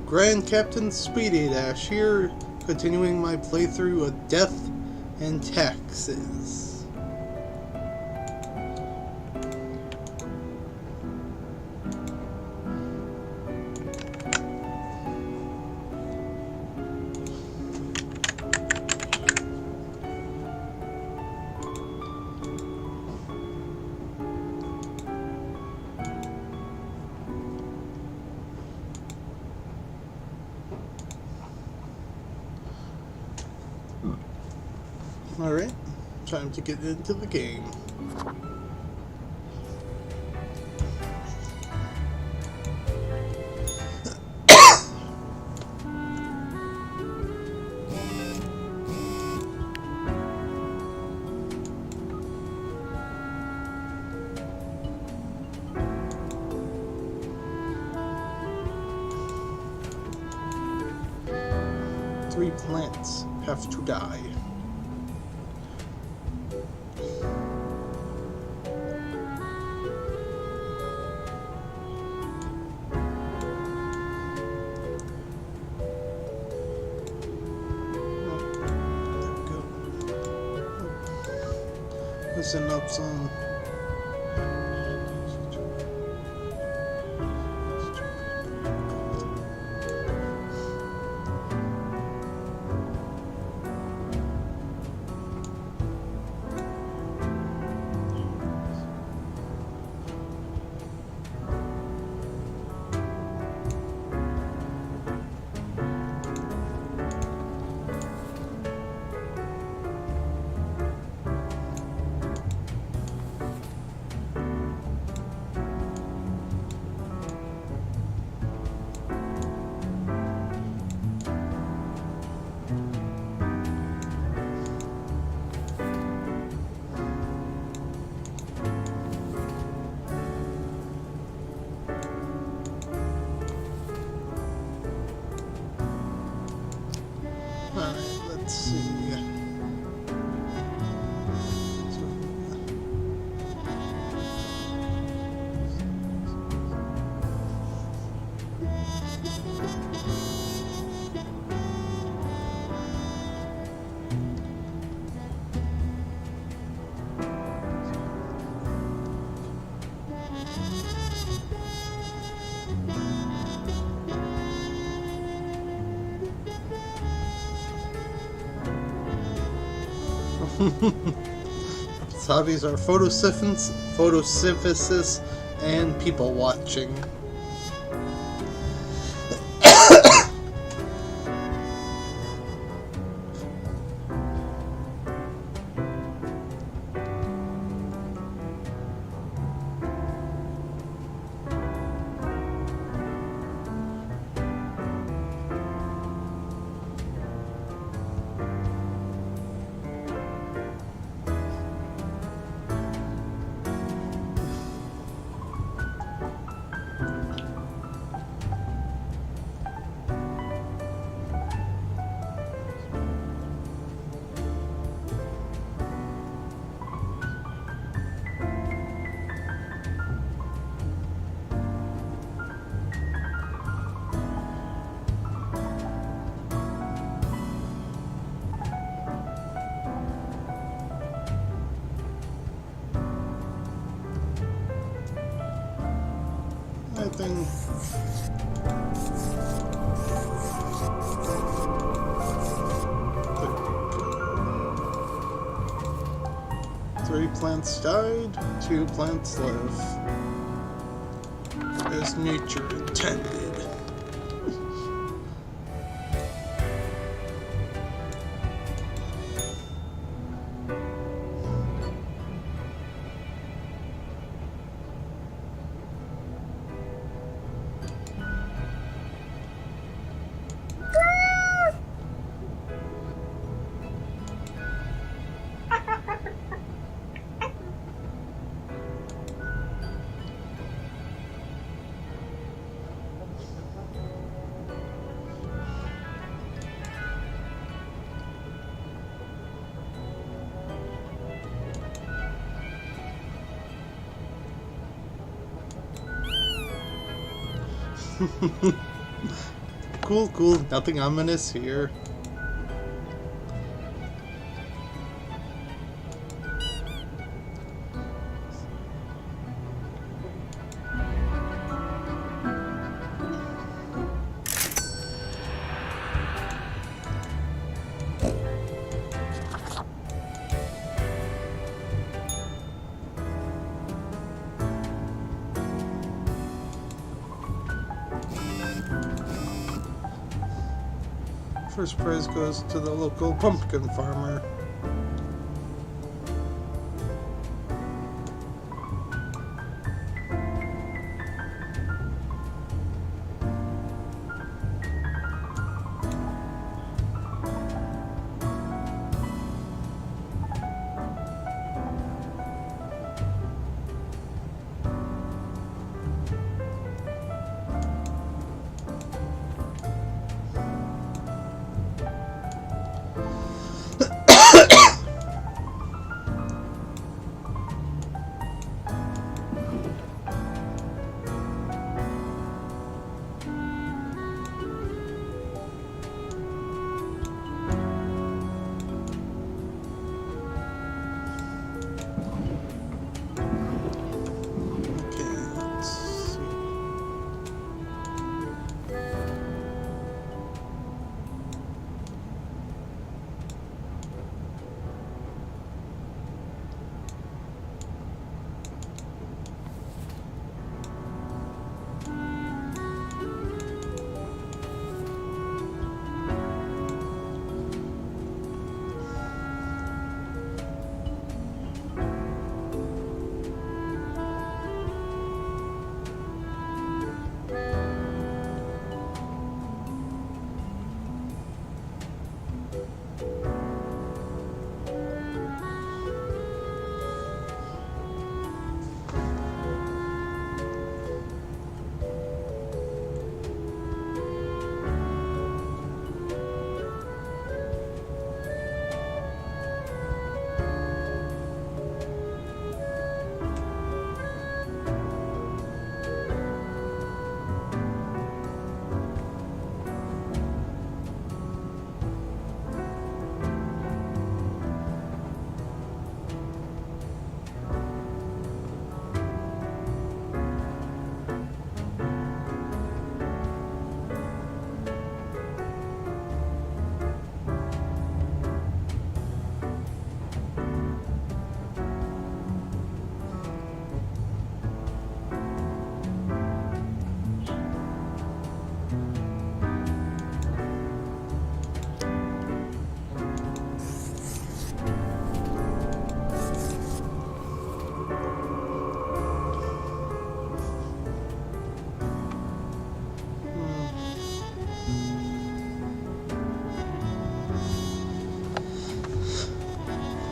Grand Captain Speedy Dash here, continuing my playthrough of Death and Taxes. Alright, time to get into the game. Three plants have to die. Listen up, son. Alright, let's see. Hobbies are photosynthesis and people watching. I think three plants died, 2 plants live. As nature intended. Cool. Nothing ominous here. First prize goes to the local pumpkin farmer.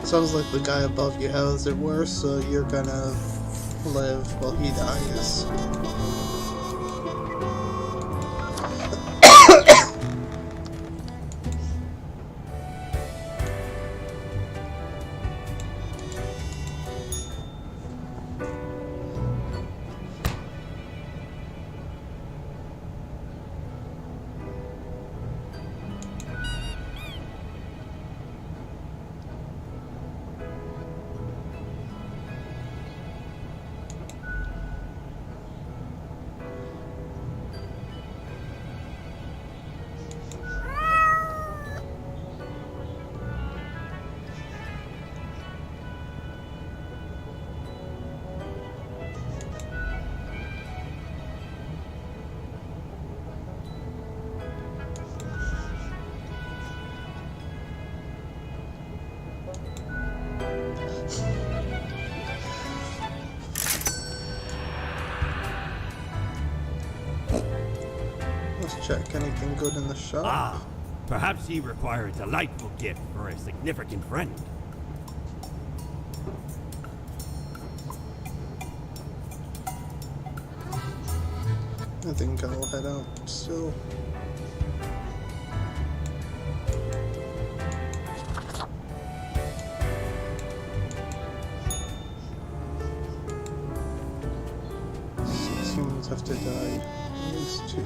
Sounds like the guy above you has it worse, so you're gonna live while he dies. Check anything good in the shop. Ah, perhaps he requires a delightful gift for a significant friend. I think I'll head out still. Humans have to die. At least two.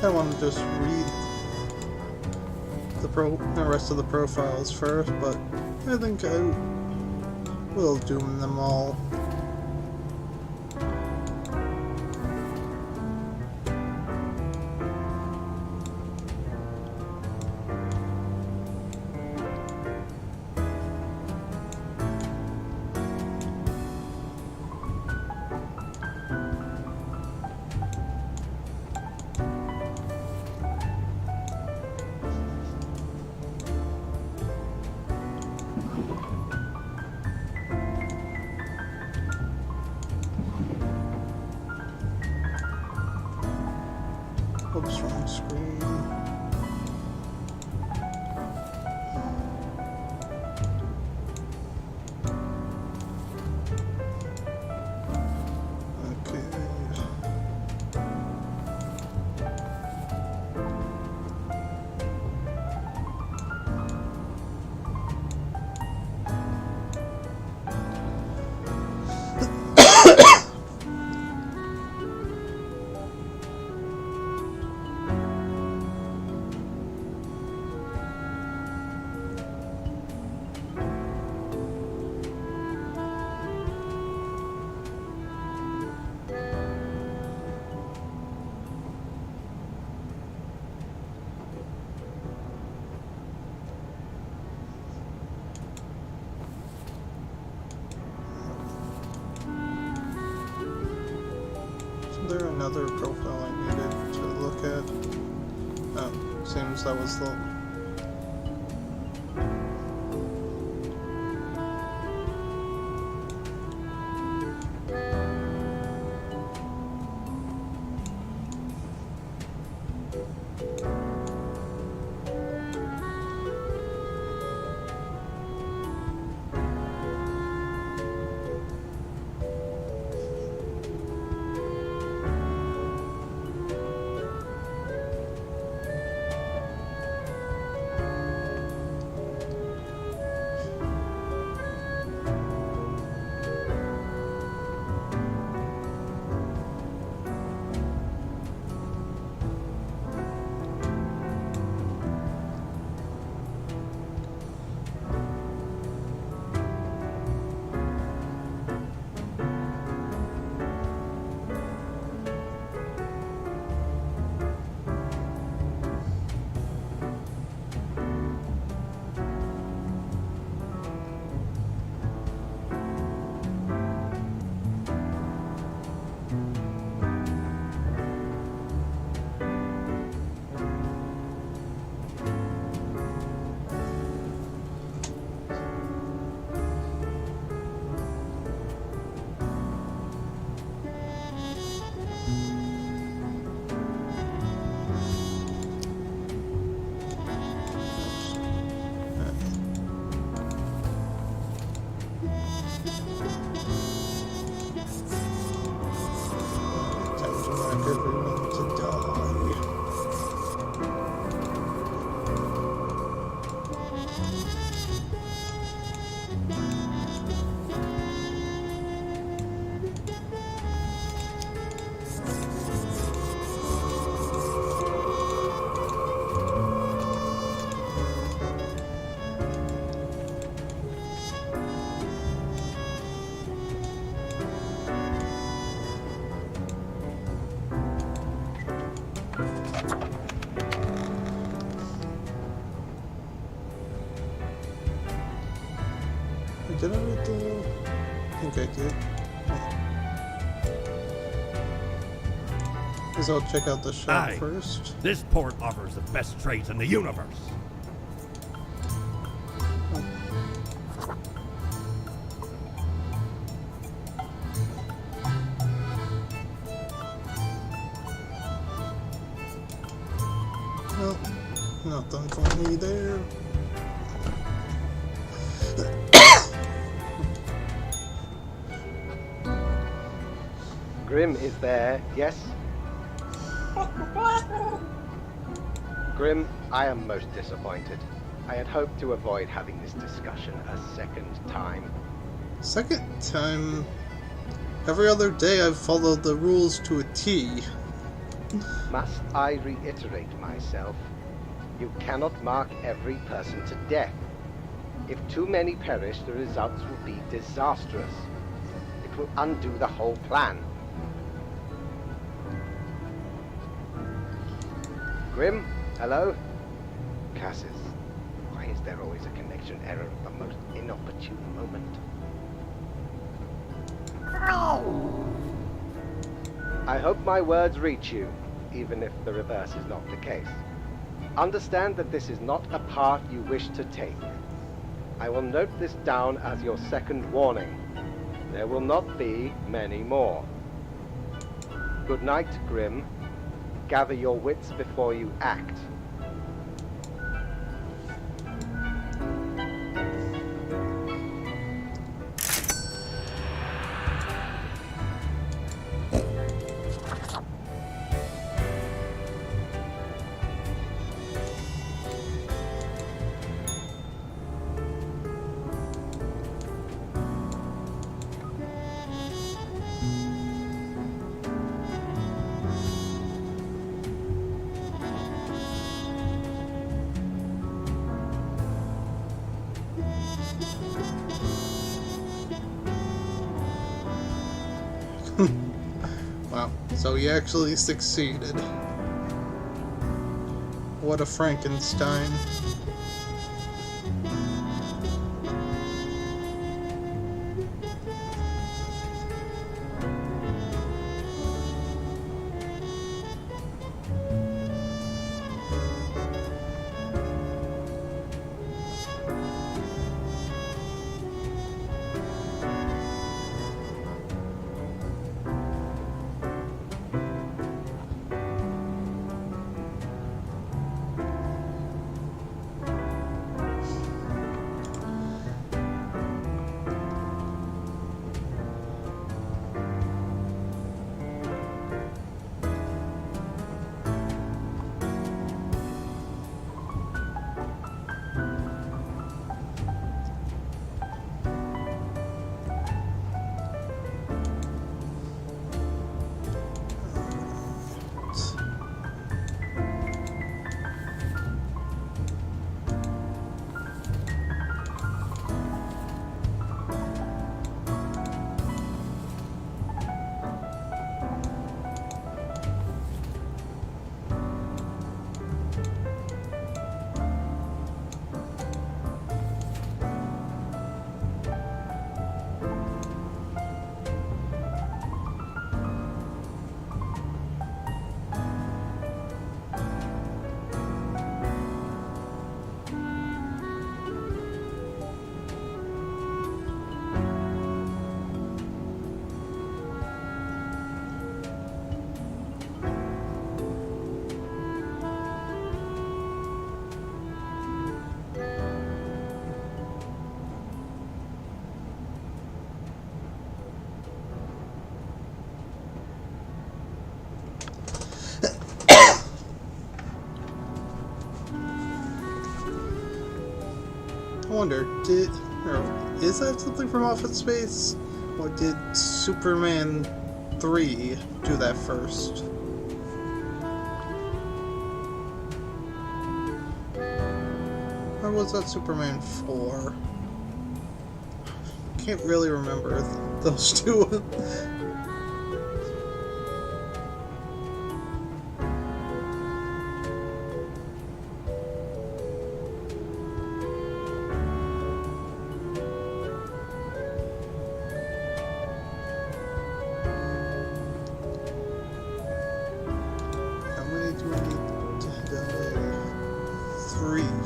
I want to just read the rest of the profiles first, but I think I will doom them all. Oops, wrong screen. Okay. Is there another profile I needed to look at? Oh, seems that was the... everyone to die. Did I read the... I think I did. Guess I'll check out the shop first. This port offers the best trades in the universe. Well, nothing for me there. Grim is there, yes? Grim, I am most disappointed. I had hoped to avoid having this discussion a second time. Second time? Every other day I've followed the rules to a T. Must I reiterate myself? You cannot mark every person to death. If too many perish, the results will be disastrous. It will undo the whole plan. Grim, hello? Cassis, why is there always a connection error at the most inopportune moment? I hope my words reach you, even if the reverse is not the case. Understand that this is not a path you wish to take. I will note this down as your second warning. There will not be many more. Good night, Grim. Gather your wits before you act. Wow, so he actually succeeded. What a Frankenstein. I wonder, is that something from Office Space? Or did Superman 3 do that first? Or was that Superman 4? Can't really remember those two.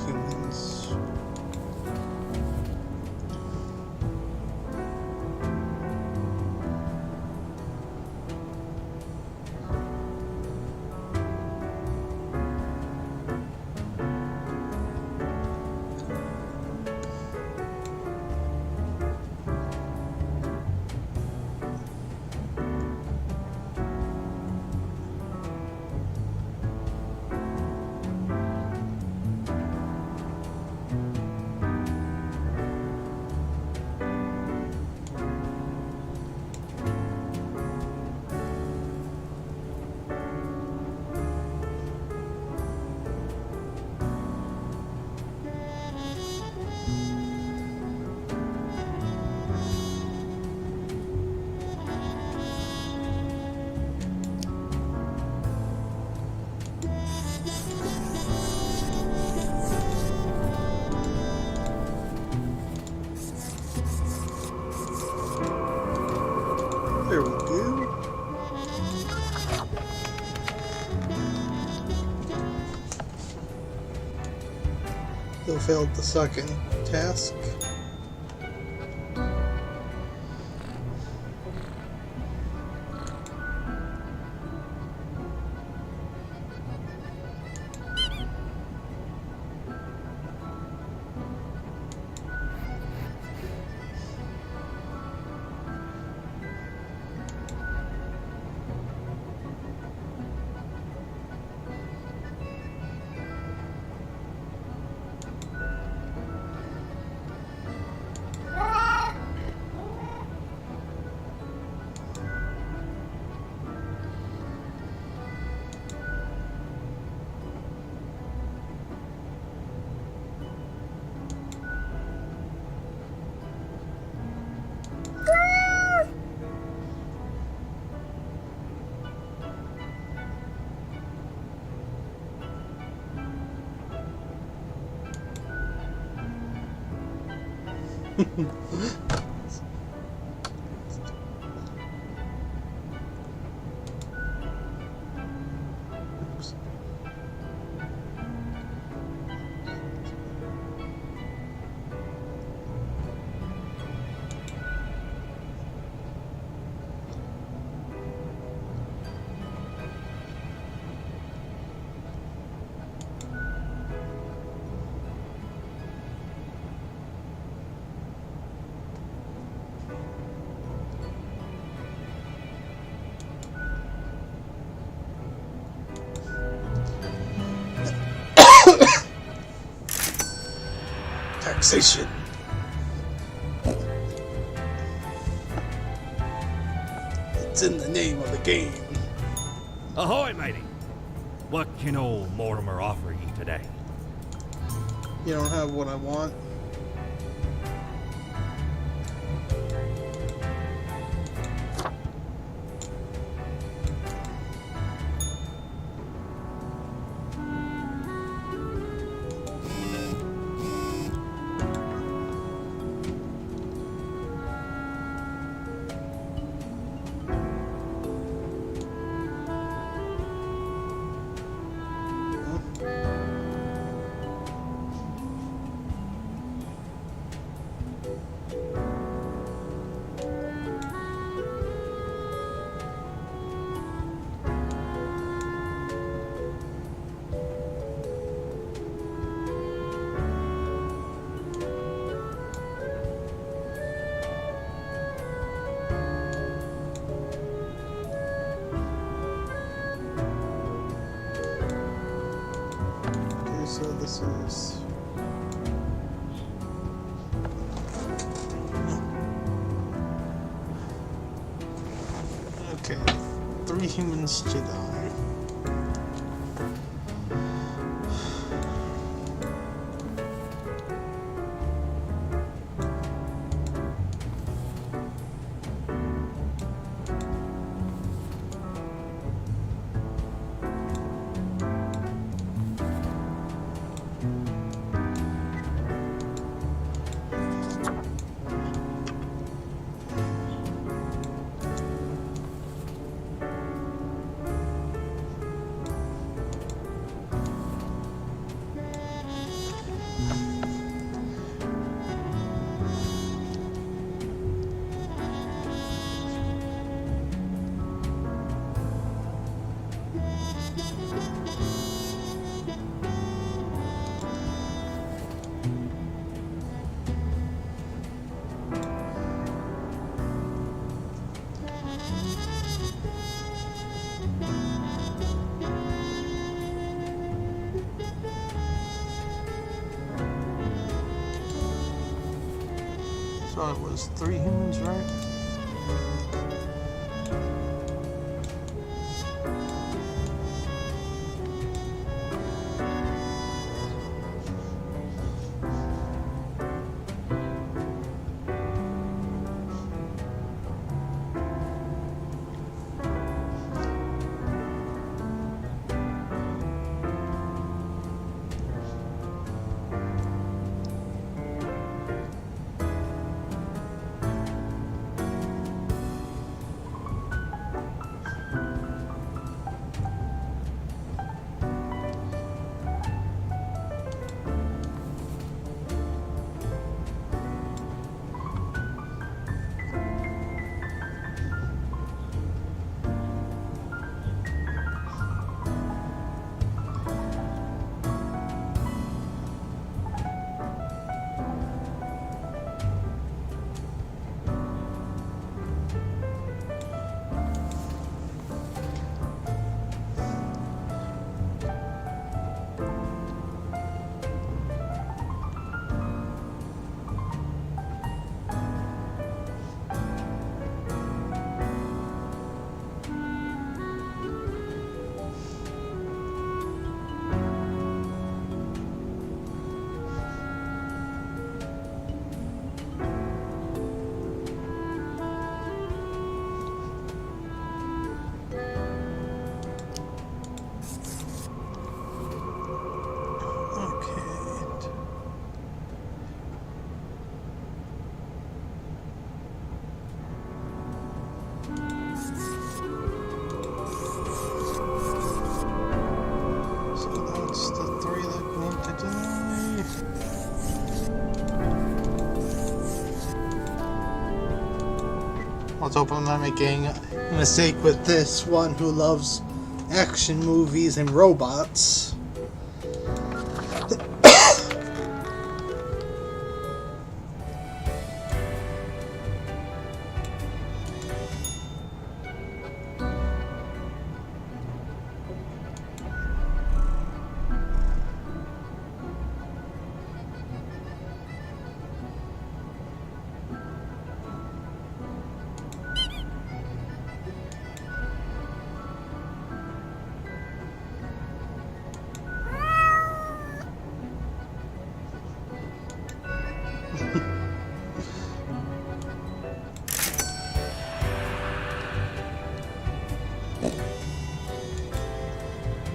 Humans. failed the second task. Taxation. It's in the name of the game. Ahoy, matey! What can old Mortimer offer ye today? You don't have what I want. So this is okay. 3 humans to die. So it was 3 humans, right? Let's hope I'm not making a mistake with this one who loves action movies and robots.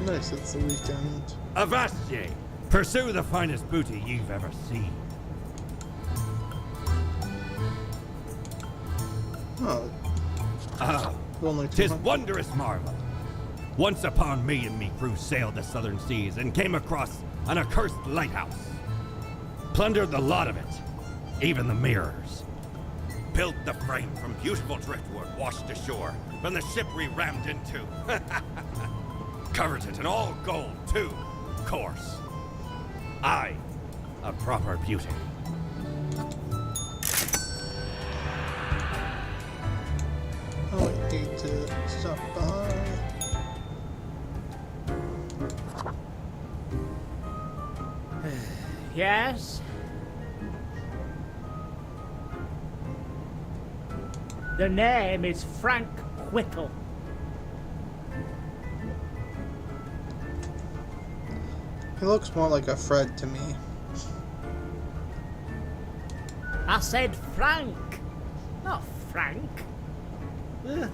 Nice, it's the weekend. Avast, pursue the finest booty you've ever seen. Oh, Ah, only 'tis 200. wondrous marvel. Once upon me and me crew sailed the southern seas and came across an accursed lighthouse. Plundered the lot of it, even the mirrors. Built the frame from beautiful driftwood washed ashore from the ship we rammed into. Covered it in all gold, too, course. Aye, a proper beauty. Oh, I hate to stop by. Yes? The name is Frank Whittle. He looks more like a Fred to me. I said Frank, not Frank. Ugh.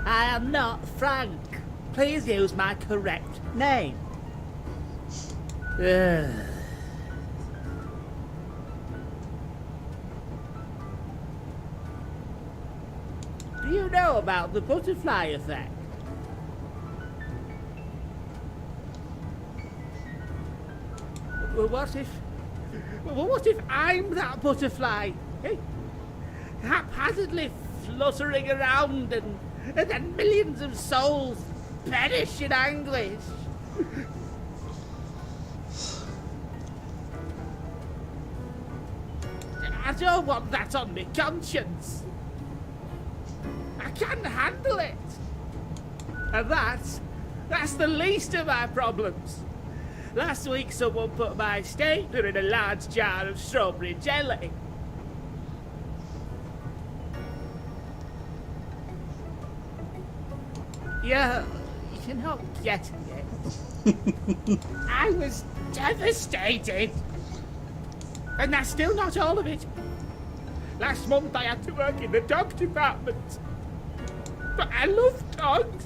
I am not Frank. Please use my correct name. Ugh. Do you know about the butterfly effect? Well, what if I'm that butterfly? Eh? Haphazardly fluttering around and then millions of souls perish in anguish. I don't want that on my conscience. I can't handle it. And that's the least of my problems. Last week someone put my stapler in a large jar of strawberry jelly. You're not getting it. I was devastated. And that's still not all of it. Last month I had to work in the dog department. But I love dogs.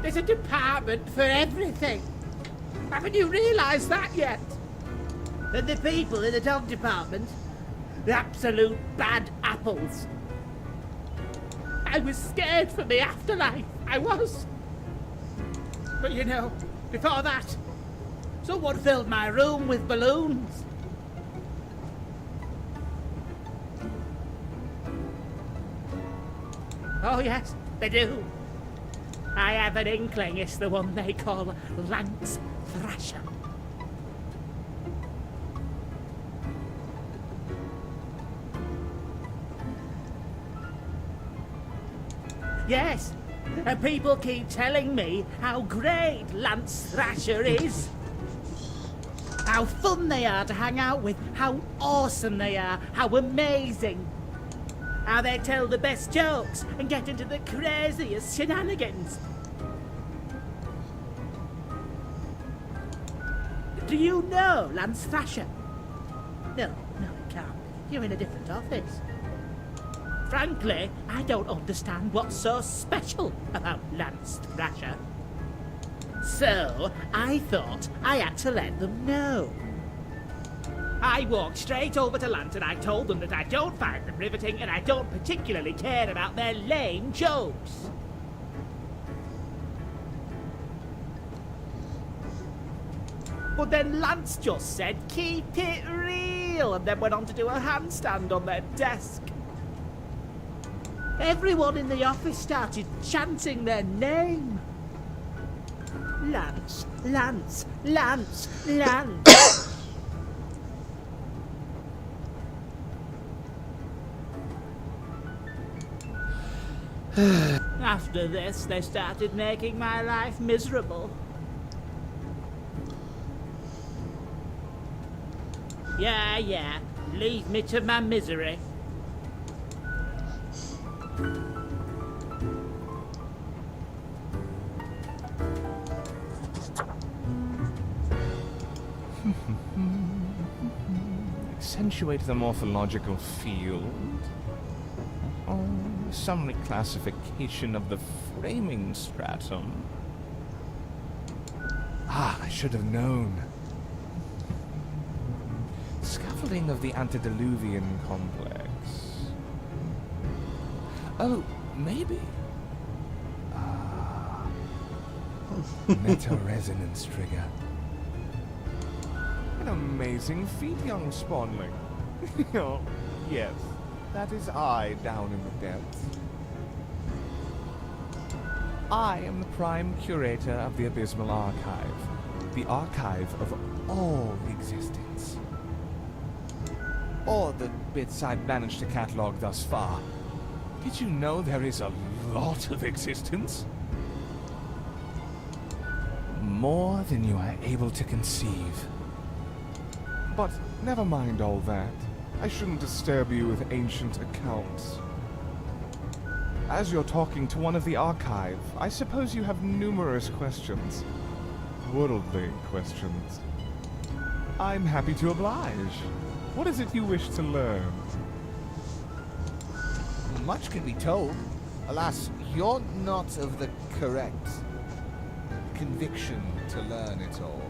There's a department for everything. Haven't you realised that yet? And the people in the dog department, the absolute bad apples. I was scared for the afterlife. I was. But you know, before that, someone filled my room with balloons. Oh yes, they do. I have an inkling it's the one they call Lance Thrasher. Yes, and people keep telling me how great Lance Thrasher is. How fun they are to hang out with, how awesome they are, how amazing. How they tell the best jokes and get into the craziest shenanigans. Do you know Lance Thrasher? No, you can't. You're in a different office. Frankly, I don't understand what's so special about Lance Thrasher. So, I thought I had to let them know. I walked straight over to Lance and I told them that I don't find them riveting and I don't particularly care about their lame jokes. But then Lance just said, keep it real, and then went on to do a handstand on their desk. Everyone in the office started chanting their name. Lance, Lance, Lance, Lance. After this, they started making my life miserable. Yeah, leave me to my misery. Accentuate the morphological field. Oh, some reclassification of the framing stratum. Ah, I should have known. Scaffolding of the antediluvian complex. Oh, maybe. Ah. Meta-resonance trigger. An amazing feat, young spawnling. Oh, yes. That is I down in the depths. I am the prime curator of the Abysmal Archive. The archive of all existence. Or the bits I've managed to catalog thus far. Did you know there is a lot of existence? More than you are able to conceive. But never mind all that. I shouldn't disturb you with ancient accounts. As you're talking to one of the archive, I suppose you have numerous questions. Worldly questions. I'm happy to oblige. What is it you wish to learn? Much can be told. Alas, you're not of the correct conviction to learn it all.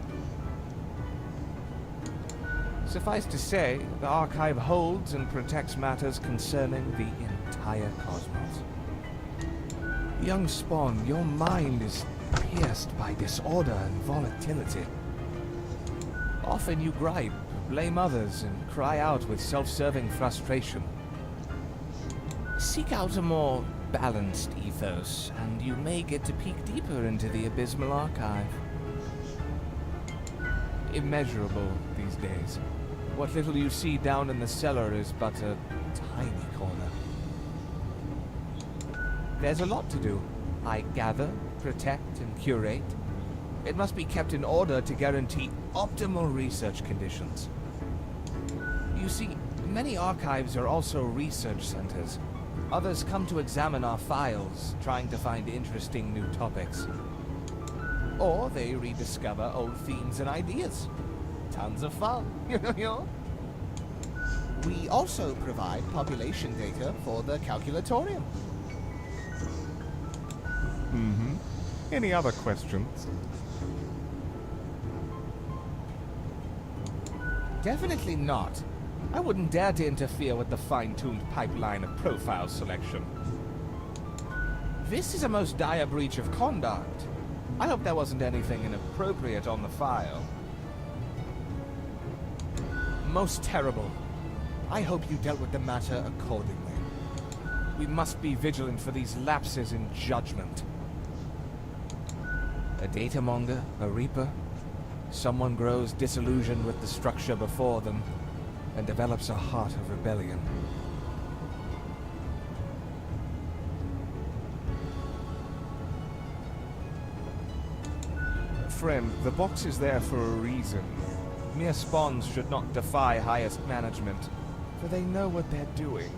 Suffice to say, the archive holds and protects matters concerning the entire cosmos. Young Spawn, your mind is pierced by disorder and volatility. Often you gripe, blame others, and cry out with self-serving frustration. Seek out a more balanced ethos, and you may get to peek deeper into the Abysmal Archive. Immeasurable these days. What little you see down in the cellar is but a tiny corner. There's a lot to do. I gather, protect, and curate. It must be kept in order to guarantee optimal research conditions. You see, many archives are also research centers. Others come to examine our files, trying to find interesting new topics. Or they rediscover old themes and ideas. Tons of fun, you know? We also provide population data for the calculatorium. Mm-hmm. Any other questions? Definitely not. I wouldn't dare to interfere with the fine-tuned pipeline of profile selection. This is a most dire breach of conduct. I hope there wasn't anything inappropriate on the file. Most terrible. I hope you dealt with the matter accordingly. We must be vigilant for these lapses in judgment. A datamonger, a reaper, someone grows disillusioned with the structure before them and develops a heart of rebellion. Friend, the box is there for a reason. Mere spawns should not defy highest management, for they know what they're doing.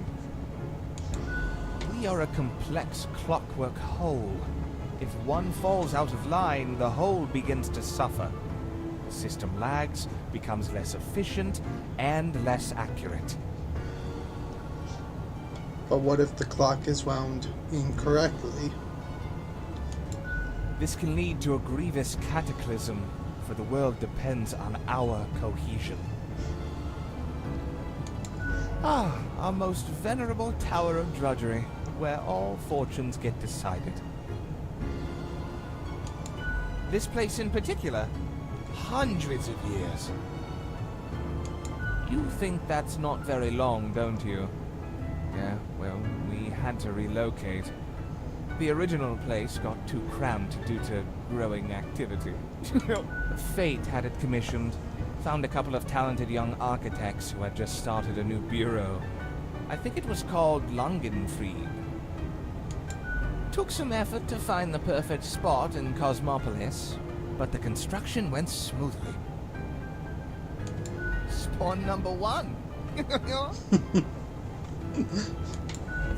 We are a complex clockwork whole. If one falls out of line, the whole begins to suffer. The system lags, becomes less efficient, and less accurate. But what if the clock is wound incorrectly? This can lead to a grievous cataclysm, for the world depends on our cohesion. Ah, our most venerable tower of drudgery, where all fortunes get decided. This place in particular, hundreds of years. You think that's not very long, don't you? Yeah, well, we had to relocate. The original place got too cramped due to growing activity. Fate had it commissioned. Found a couple of talented young architects who had just started a new bureau. I think it was called Langenfried. Took some effort to find the perfect spot in Cosmopolis, but the construction went smoothly. Spawn number 1.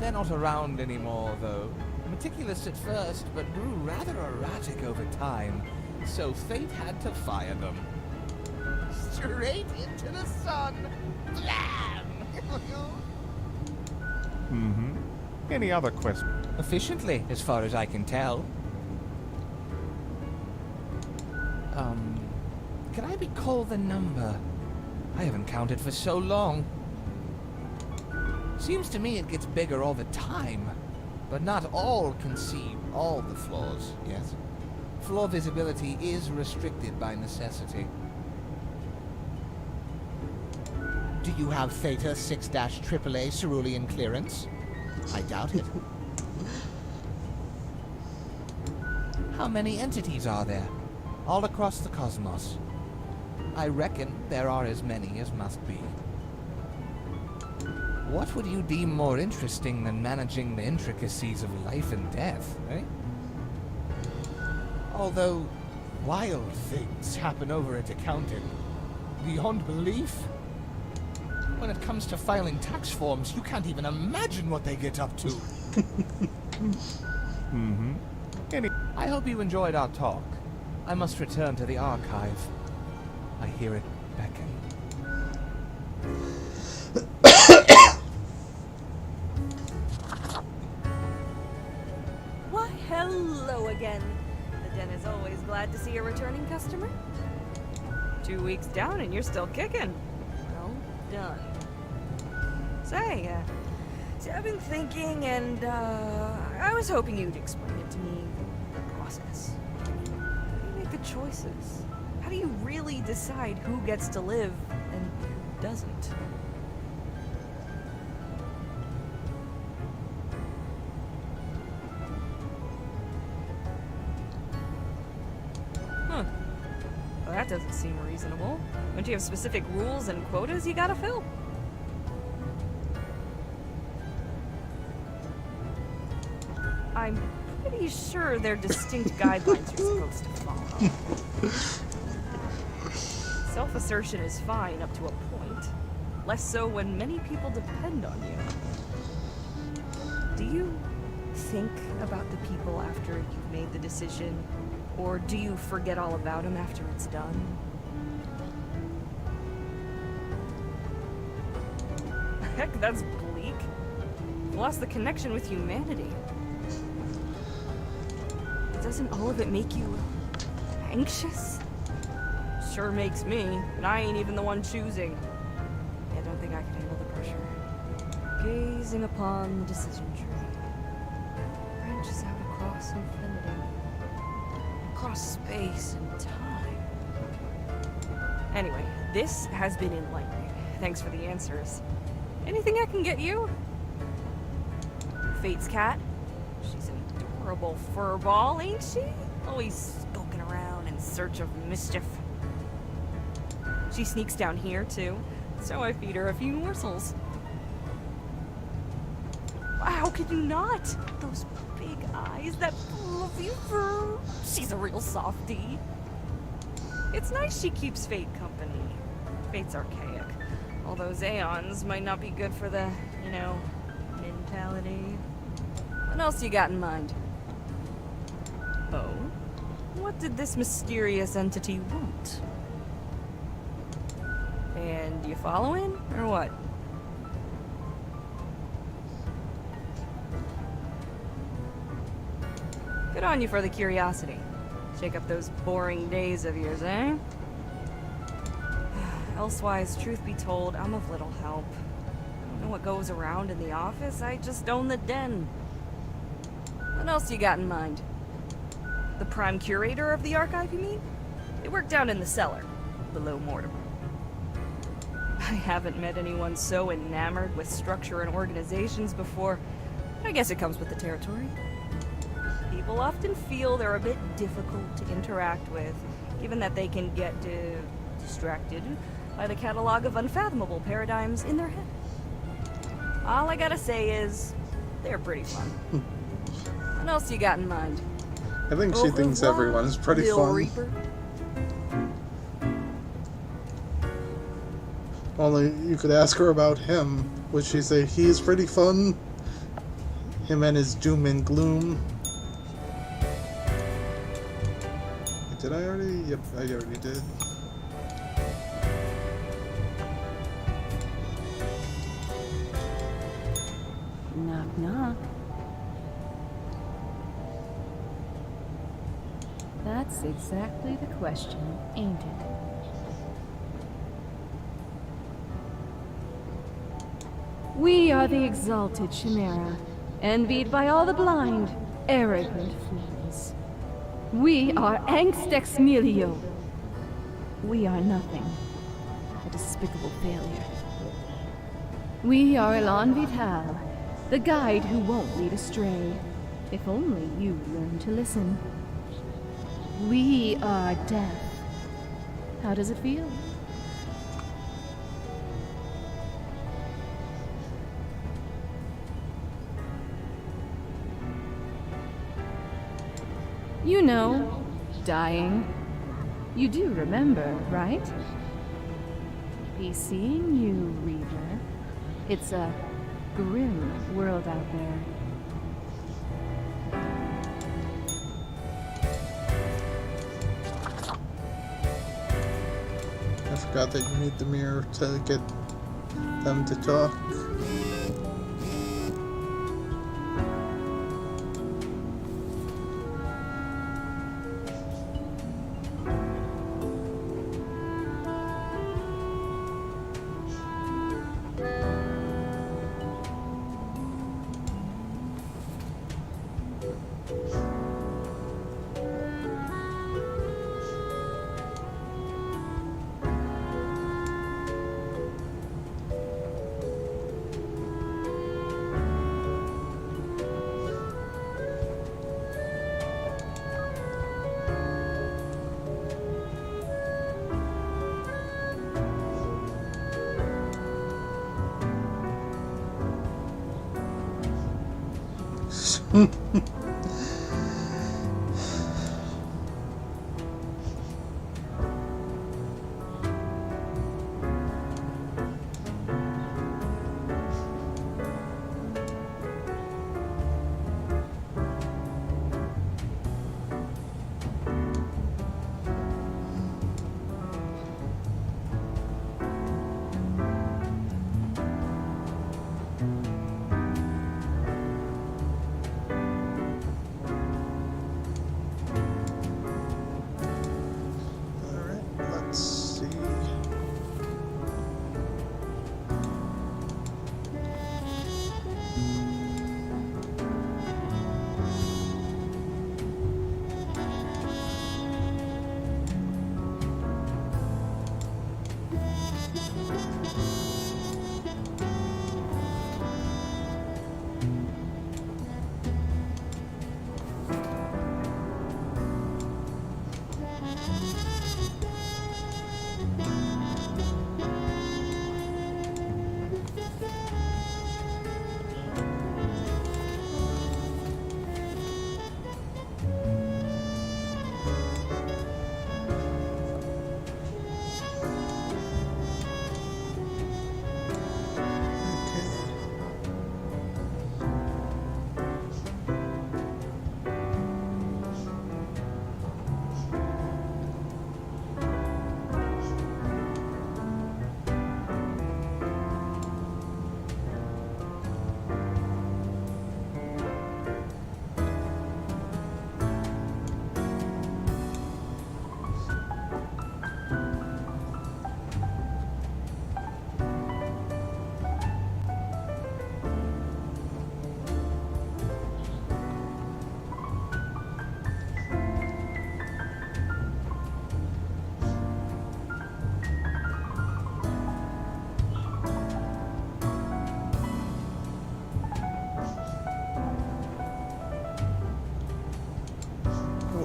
They're not around anymore, though. Meticulous at first, but grew rather erratic over time, so fate had to fire them. Straight into the sun. Blam! Mm-hmm. Any other questions? Efficiently, as far as I can tell. Can I recall the number? I haven't counted for so long. Seems to me it gets bigger all the time. But not all can see all the floors, yes? Floor visibility is restricted by necessity. Do you have Theta 6-AAA cerulean clearance? I doubt it. How many entities are there? All across the cosmos. I reckon there are as many as must be. What would you deem more interesting than managing the intricacies of life and death, eh? Although, wild things happen over at accounting. Beyond belief. When it comes to filing tax forms, you can't even imagine what they get up to. Mm-hmm. I hope you enjoyed our talk. I must return to the archive. I hear it beckon. Why, hello again. The Den is always glad to see a returning customer. 2 weeks down and you're still kicking. Well done. Say, I've been thinking and, I was hoping you'd explain it to me, the process. How do you make the choices? How do you really decide who gets to live and who doesn't? Huh. Well, that doesn't seem reasonable. Don't you have specific rules and quotas you gotta fill? I'm pretty sure they're distinct guidelines you're supposed to follow. Self-assertion is fine up to a point. Less so when many people depend on you. Do you think about the people after you've made the decision? Or do you forget all about them after it's done? Heck, that's bleak. You've lost the connection with humanity. Doesn't all of it make you anxious? Sure makes me, and I ain't even the one choosing. I don't think I can handle the pressure. Gazing upon the decision tree. Branches out across infinity. Across space and time. Anyway, this has been enlightening. Thanks for the answers. Anything I can get you? Fate's cat? She's an adorable furball, ain't she? Always skulking around in search of mischief. She sneaks down here, too, so I feed her a few morsels. How could you not? Those big eyes, that fluffy fur. She's a real softie. It's nice she keeps Fate company. Fate's archaic. All those aeons might not be good for the, mentality. What else you got in mind? Oh? What did this mysterious entity want? And you following, or what? Good on you for the curiosity. Shake up those boring days of yours, eh? Elsewise, truth be told, I'm of little help. I don't know what goes around in the office, I just own the den. What else you got in mind? The prime curator of the archive, you mean? They work down in the cellar, below Mortimer. I haven't met anyone so enamored with structure and organizations before. I guess it comes with the territory. People often feel they're a bit difficult to interact with, given that they can get distracted by the catalog of unfathomable paradigms in their head. All I gotta say is, they're pretty fun. What else you got in mind? I think she thinks everyone's pretty Lil fun. Reaper? Only you could ask her about him. Would she say he's pretty fun? Him and his doom and gloom. Did I already? Yep, I already did. Knock, knock. That's exactly the question, ain't it? We are the exalted Chimera, envied by all the blind, arrogant fools. We are Angst Ex Nihilo. We are nothing. A despicable failure. We are Elan Vital, the guide who won't lead astray, if only you learn to listen. We are death. How does it feel? You know, dying. You do remember, right? Be seeing you, Reaver. It's a grim world out there. I forgot that you need the mirror to get them to talk.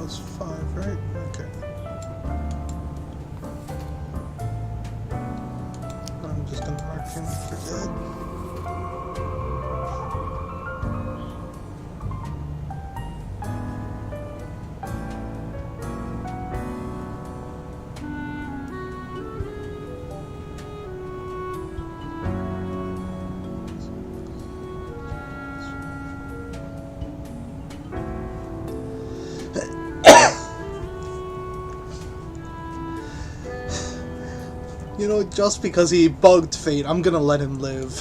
was 5, right? Okay. I'm just gonna mark him for dead. You know, just because he bugged Fate, I'm gonna let him live.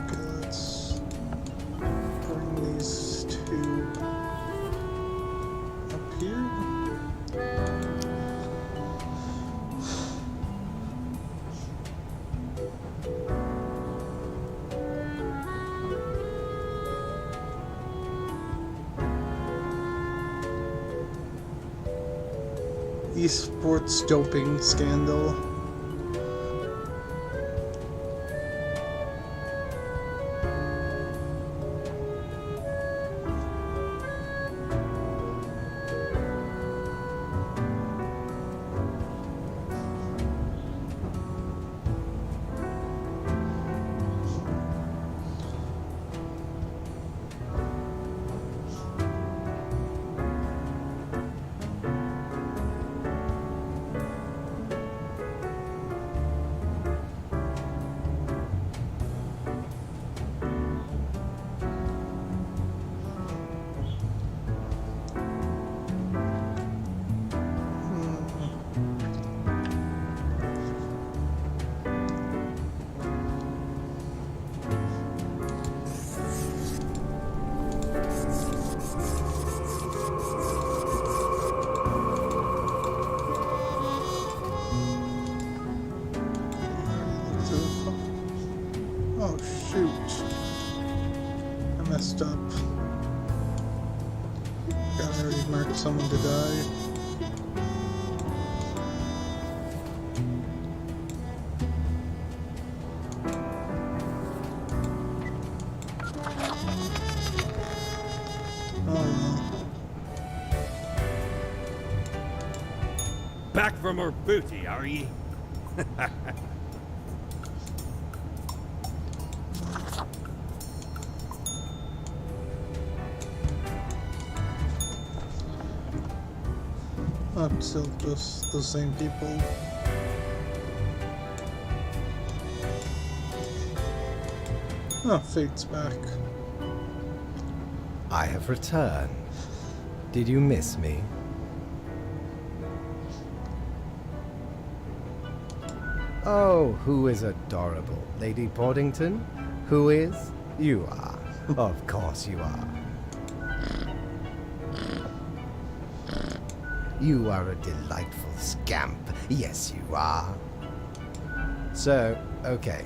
Okay, let's bring these two up here. Esports doping scandal. Oh shoot. I messed up. God, I already marked someone to die. Oh Back from her booty, are ye? well. I'm still just the same people. Oh, Fate's back. I have returned. Did you miss me? Oh, who is adorable? Lady Portington? Who is? You are. Of course you are. You are a delightful scamp. Yes, you are. So, okay.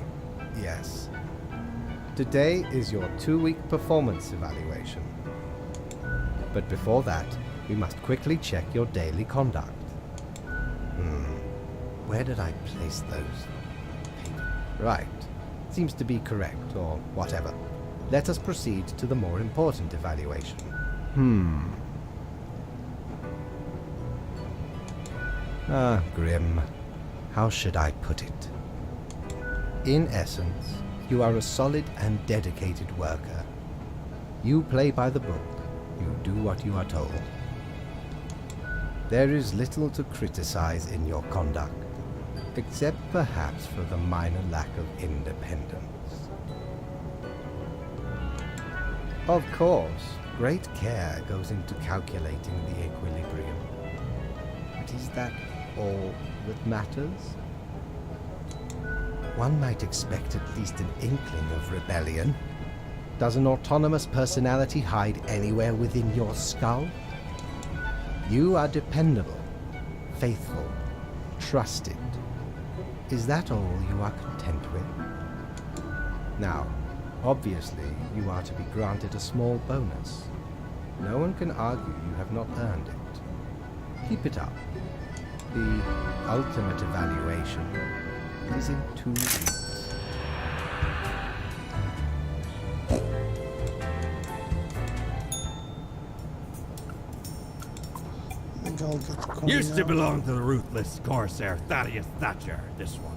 Yes. Today is your 2-week performance evaluation. But before that, we must quickly check your daily conduct. Where did I place those papers? Right. Seems to be correct, or whatever. Let us proceed to the more important evaluation. Ah, Grim. How should I put it? In essence, you are a solid and dedicated worker. You play by the book. You do what you are told. There is little to criticize in your conduct, except perhaps for the minor lack of independence. Of course, great care goes into calculating the equilibrium. But is that all that matters? One might expect at least an inkling of rebellion. Does an autonomous personality hide anywhere within your skull? You are dependable, faithful, trusted. Is that all you are content with? Now, obviously, you are to be granted a small bonus. No one can argue you have not earned it. Keep it up. The ultimate evaluation is in 2 weeks. I think I'll get the coin Used to now. belong to the ruthless Corsair Thaddeus Thatcher, this one.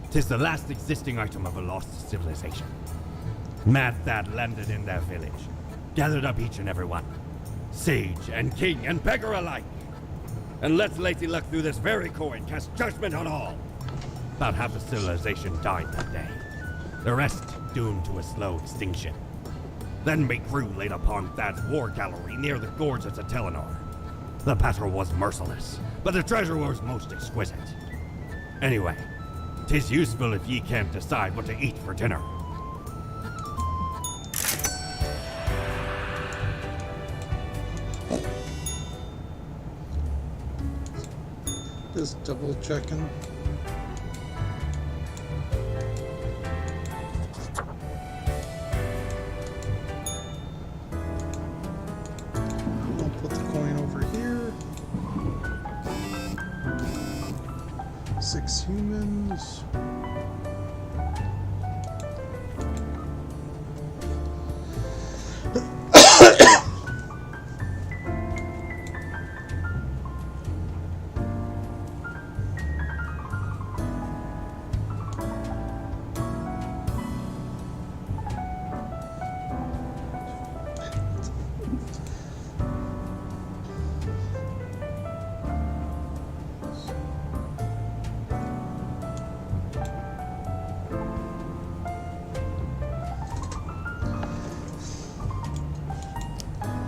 'Tis the last existing item of a lost civilization. Mad Thad landed in their village, gathered up each and every one. Sage and king and beggar alike. And let Lacey Luck through this very coin cast judgment on all. About half the civilization died that day. The rest doomed to a slow extinction. Then my crew laid upon Thad's war gallery near the gorges of Telenor. The battle was merciless, but the treasure was most exquisite. Anyway, 'tis useful if ye can't decide what to eat for dinner. Just double checking. I'll put the coin over here. 6 humans.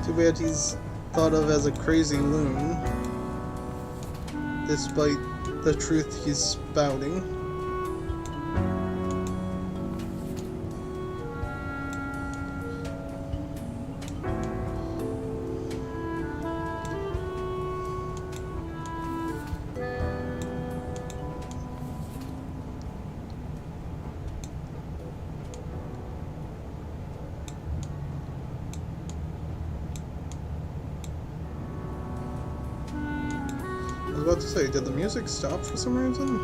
Too bad he's thought of as a crazy loon, despite the truth he's spouting. I was about to say, did the music stop for some reason?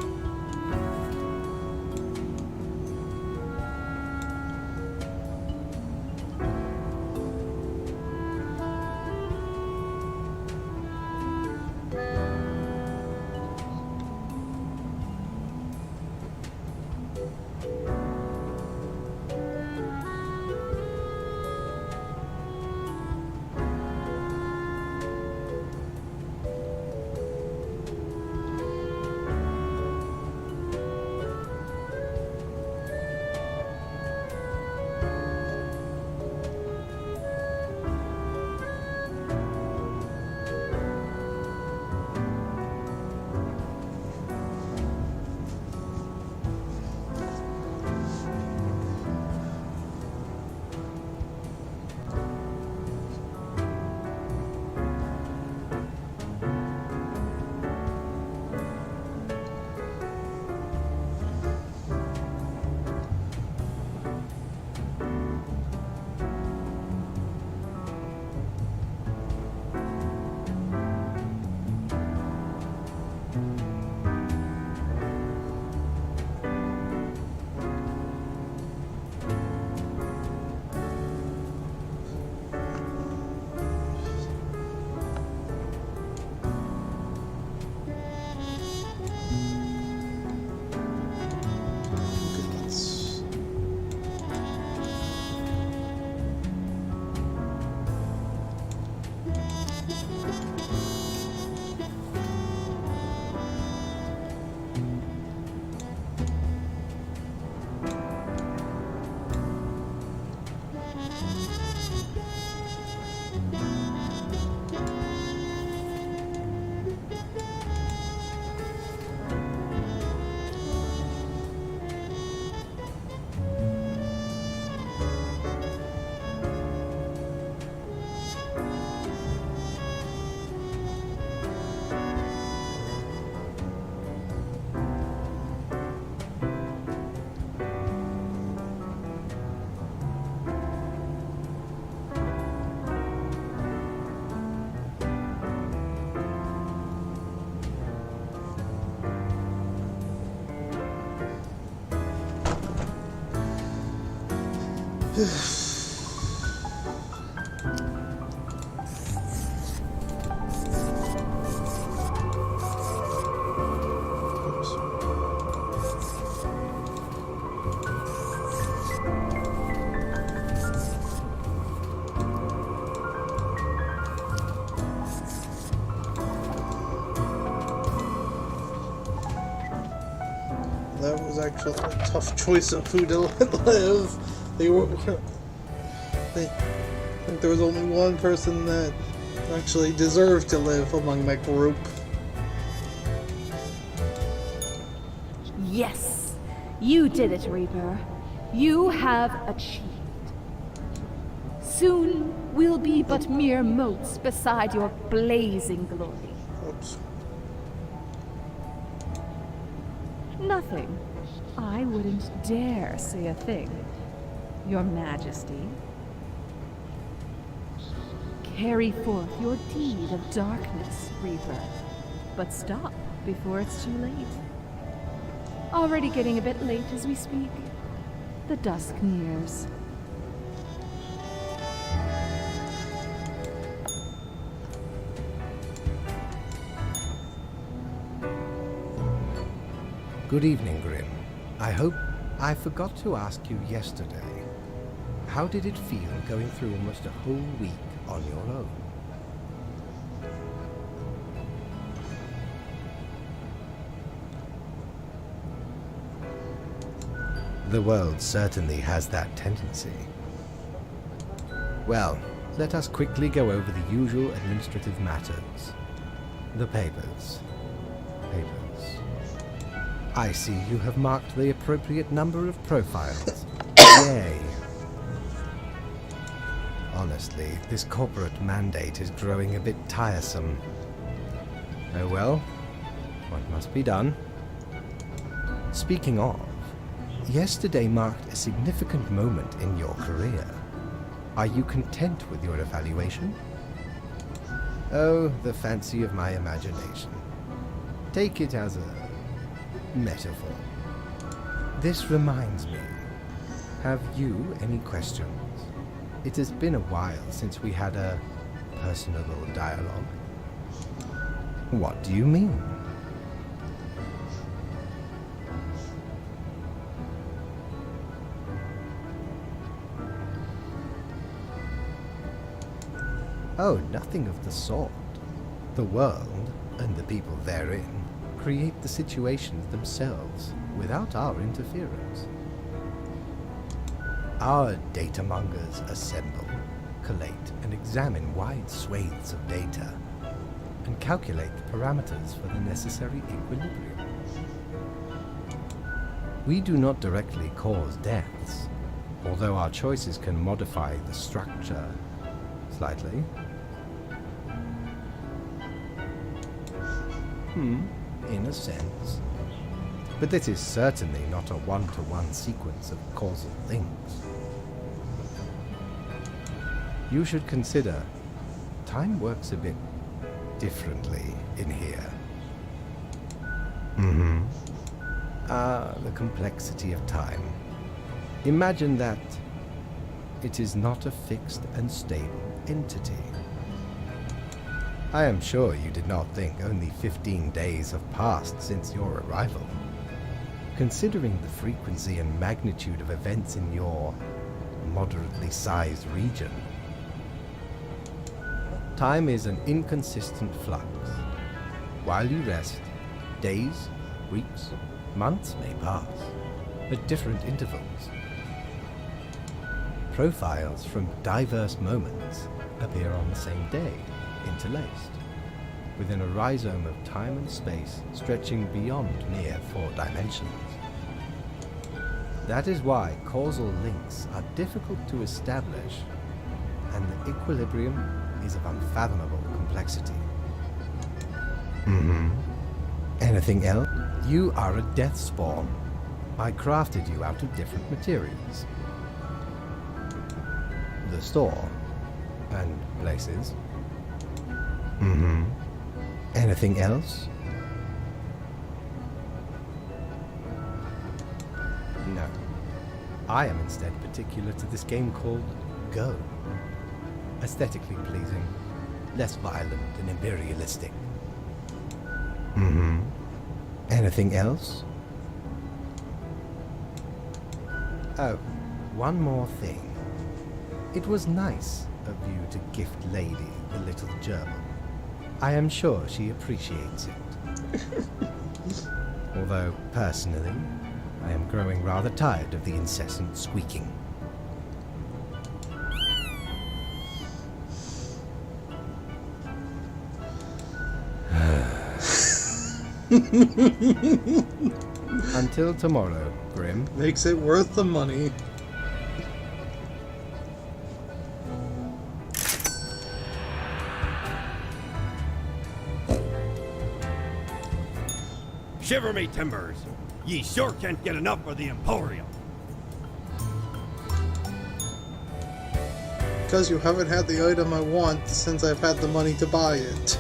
That was actually a tough choice of who to let live. They were. I think there was only one person that actually deserved to live among that group. Yes, you did it, Reaper. You have achieved. Soon we'll be but mere motes beside your blazing glory. Oops. Nothing. I wouldn't dare say a thing, Your Majesty. Carry forth your deed of darkness, Reaper. But stop before it's too late. Already getting a bit late as we speak. The dusk nears. Good evening, Grim. I hope I forgot to ask you yesterday. How did it feel going through almost a whole week on your own? The world certainly has that tendency. Well, let us quickly go over the usual administrative matters. The papers. I see you have marked the appropriate number of profiles. Yay. Honestly, this corporate mandate is growing a bit tiresome. Oh well, what must be done? Speaking of, yesterday marked a significant moment in your career. Are you content with your evaluation? Oh, the fancy of my imagination. Take it as a metaphor. This reminds me. Have you any questions? It has been a while since we had a personable dialogue. What do you mean? Oh, nothing of the sort. The world, and the people therein, create the situations themselves without our interference. Our data mongers assemble, collate, and examine wide swathes of data, and calculate the parameters for the necessary equilibrium. We do not directly cause deaths, although our choices can modify the structure slightly. In a sense. But this is certainly not a one-to-one sequence of causal links. You should consider, time works a bit differently in here. The complexity of time. Imagine that it is not a fixed and stable entity. I am sure you did not think only 15 days have passed since your arrival. Considering the frequency and magnitude of events in your moderately sized region, time is an inconsistent flux. While you rest, days, weeks, months may pass, at different intervals. Profiles from diverse moments appear on the same day, interlaced, within a rhizome of time and space stretching beyond mere 4 dimensions. That is why causal links are difficult to establish, and the equilibrium is of unfathomable complexity. Anything else? You are a death spawn. I crafted you out of different materials. The store, and places. Anything else? No. I am instead particular to this game called Go. Aesthetically pleasing, less violent and imperialistic. Mm-hmm. Anything else? Oh, one more thing. It was nice of you to gift Lady the little gerbil. I am sure she appreciates it. Although, personally, I am growing rather tired of the incessant squeaking. Until tomorrow, Grim. Makes it worth the money. Shiver me timbers! Ye sure can't get enough of the Emporium. Because you haven't had the item I want since I've had the money to buy it.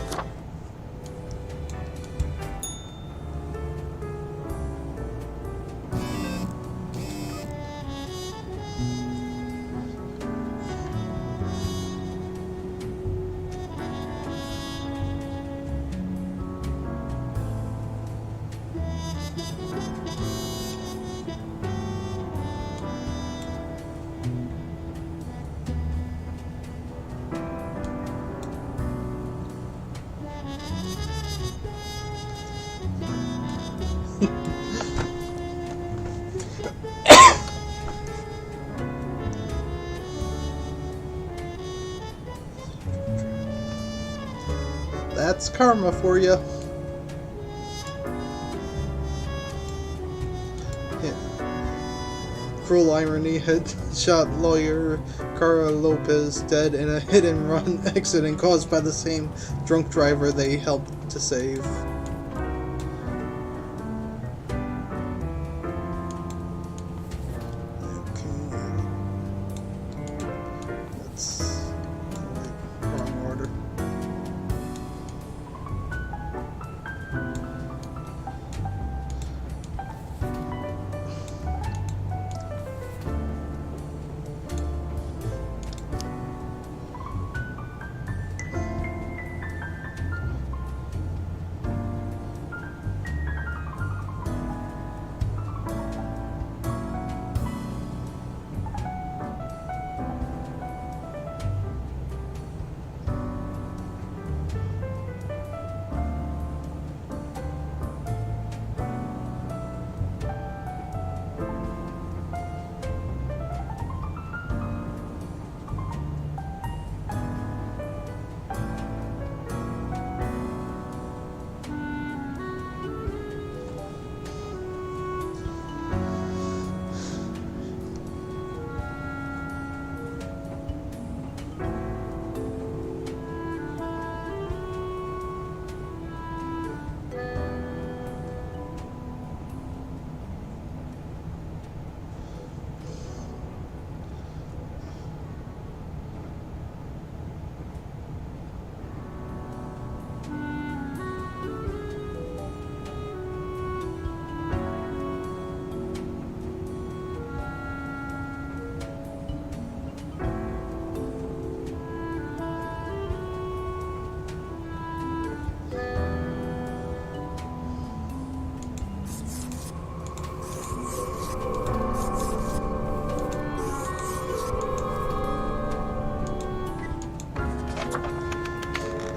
That's karma for you. Yeah. Cruel irony had shot lawyer Cara Lopez dead in a hit-and-run accident caused by the same drunk driver they helped to save.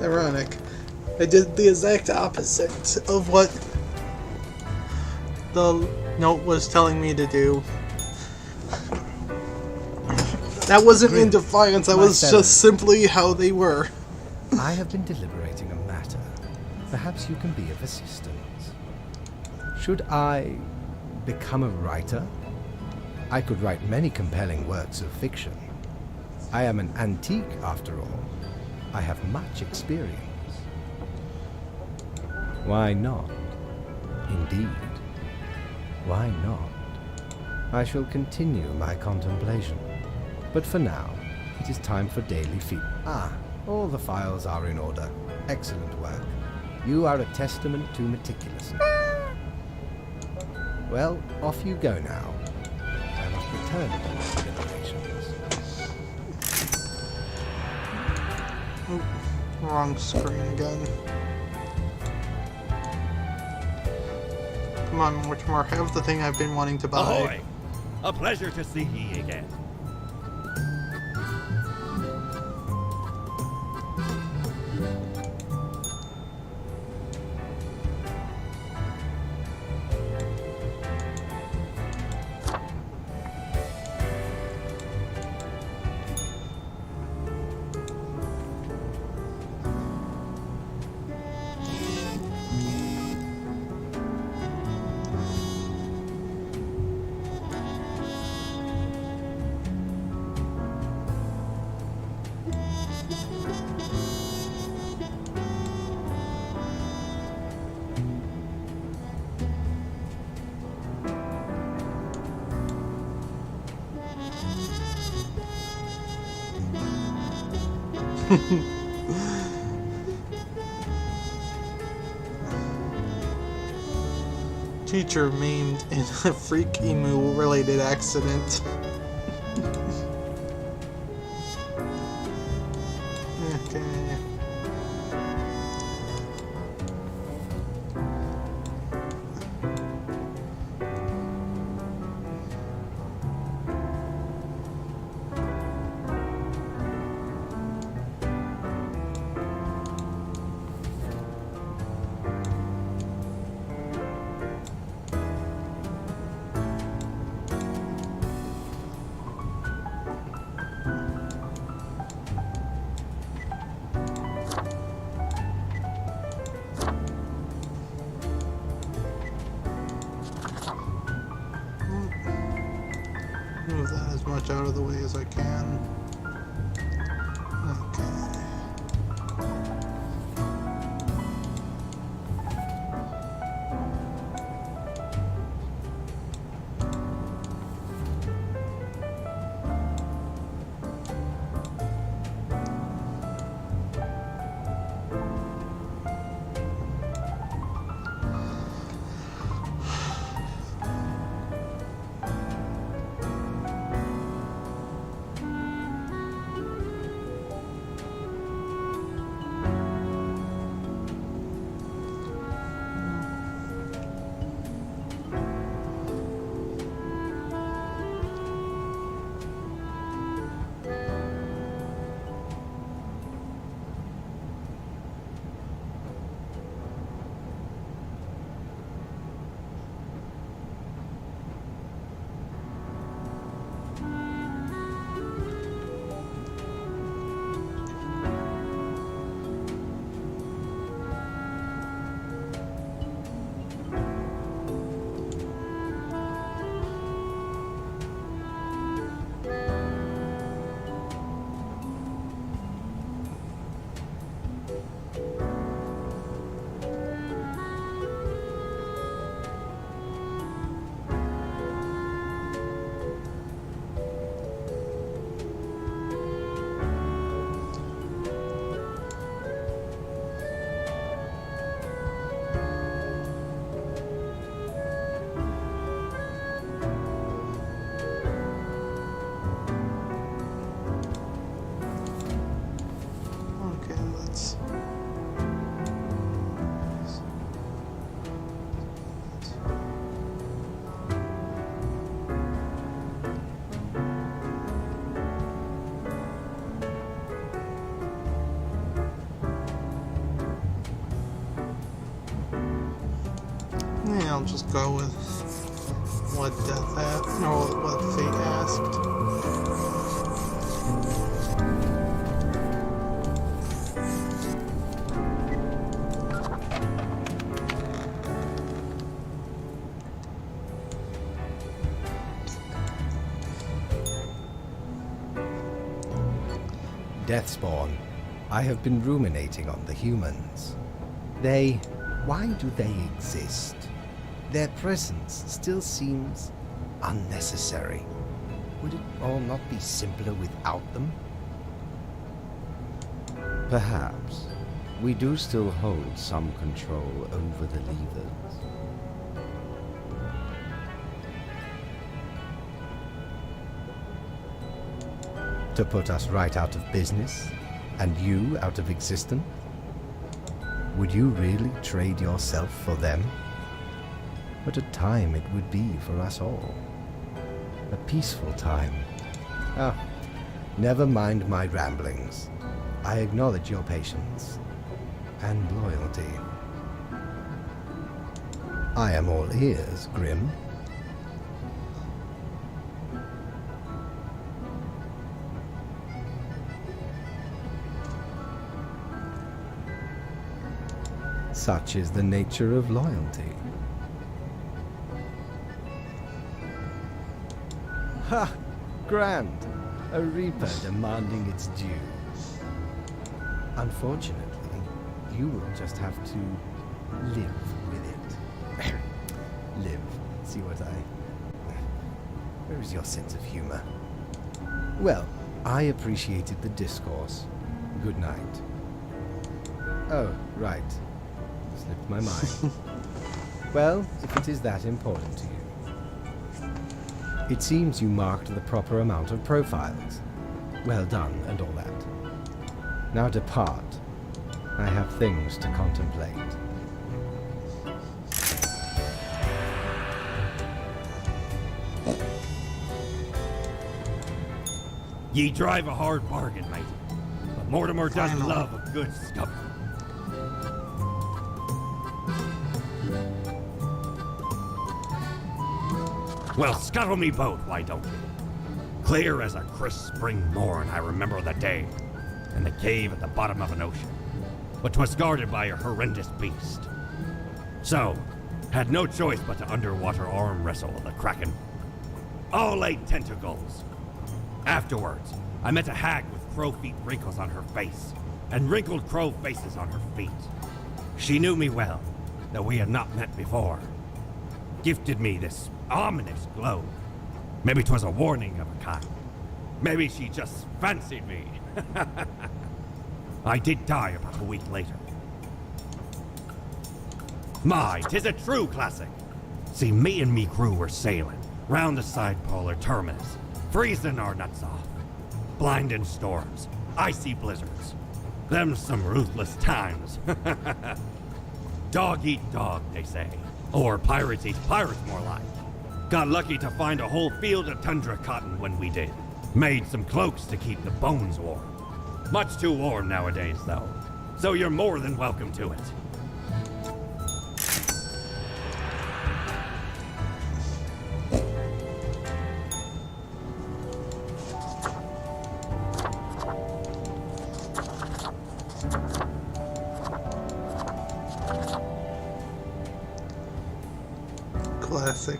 Ironic. I did the exact opposite of what the note was telling me to do. That wasn't in defiance, that was just simply how they were. I have been deliberating a matter. Perhaps you can be of assistance. Should I become a writer? I could write many compelling works of fiction. I am an antique, after all. I have much experience. Why not? Indeed. Why not? I shall continue my contemplation. But for now, it is time for daily feed. Ah, all the files are in order. Excellent work. You are a testament to meticulousness. Well, off you go now. I must protect returned among generations. Oh, wrong screen again. Come on, Mortimer, have the thing I've been wanting to buy. Ahoy! A pleasure to see ye again. Teacher maimed in a freak emu related accident. Okay. Move that as much out of the way as I can. Okay. Yeah, I'll just go with what Death asked, or what Fate asked. Deathspawn, I have been ruminating on the humans. Why do they exist? Their presence still seems unnecessary. Would it all not be simpler without them? Perhaps we do still hold some control over the leaders. To put us right out of business? And you out of existence? Would you really trade yourself for them? What a time it would be for us all. A peaceful time. Ah, never mind my ramblings. I acknowledge your patience and loyalty. I am all ears, Grim. Such is the nature of loyalty. Ha! Grand! A reaper demanding its due. Unfortunately, you will just have to live with it. Live. See what I... Where is your sense of humor? Well, I appreciated the discourse. Good night. Oh, right. Slipped my mind. Well, if it is that important to you. It seems you marked the proper amount of profiles. Well done and all that. Now depart. I have things to contemplate. Ye drive a hard bargain, mate. But Mortimer does love a good scupper. Well, scuttle me both, why don't you? Clear as a crisp spring morn, I remember the day, in the cave at the bottom of an ocean, but 'twas guarded by a horrendous beast. So, had no choice but to underwater arm wrestle the kraken. All 8 tentacles. Afterwards, I met a hag with crow feet wrinkles on her face, and wrinkled crow faces on her feet. She knew me well, though we had not met before. Gifted me this ominous glow. Maybe 'twas a warning of a kind. Maybe she just fancied me. I did die about a week later. My, 'tis a true classic. See, me and me crew were sailing round the side polar terminus, freezing our nuts off. Blinding storms, icy blizzards. Them some ruthless times. Dog eat dog, they say. Or pirates eat pirates, more like. Got lucky to find a whole field of tundra cotton when we did. Made some cloaks to keep the bones warm. Much too warm nowadays, though. So you're more than welcome to it. Classic.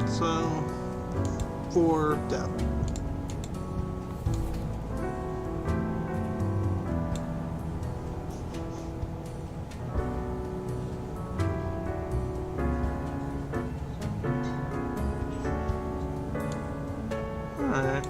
So, 4 death. Alright.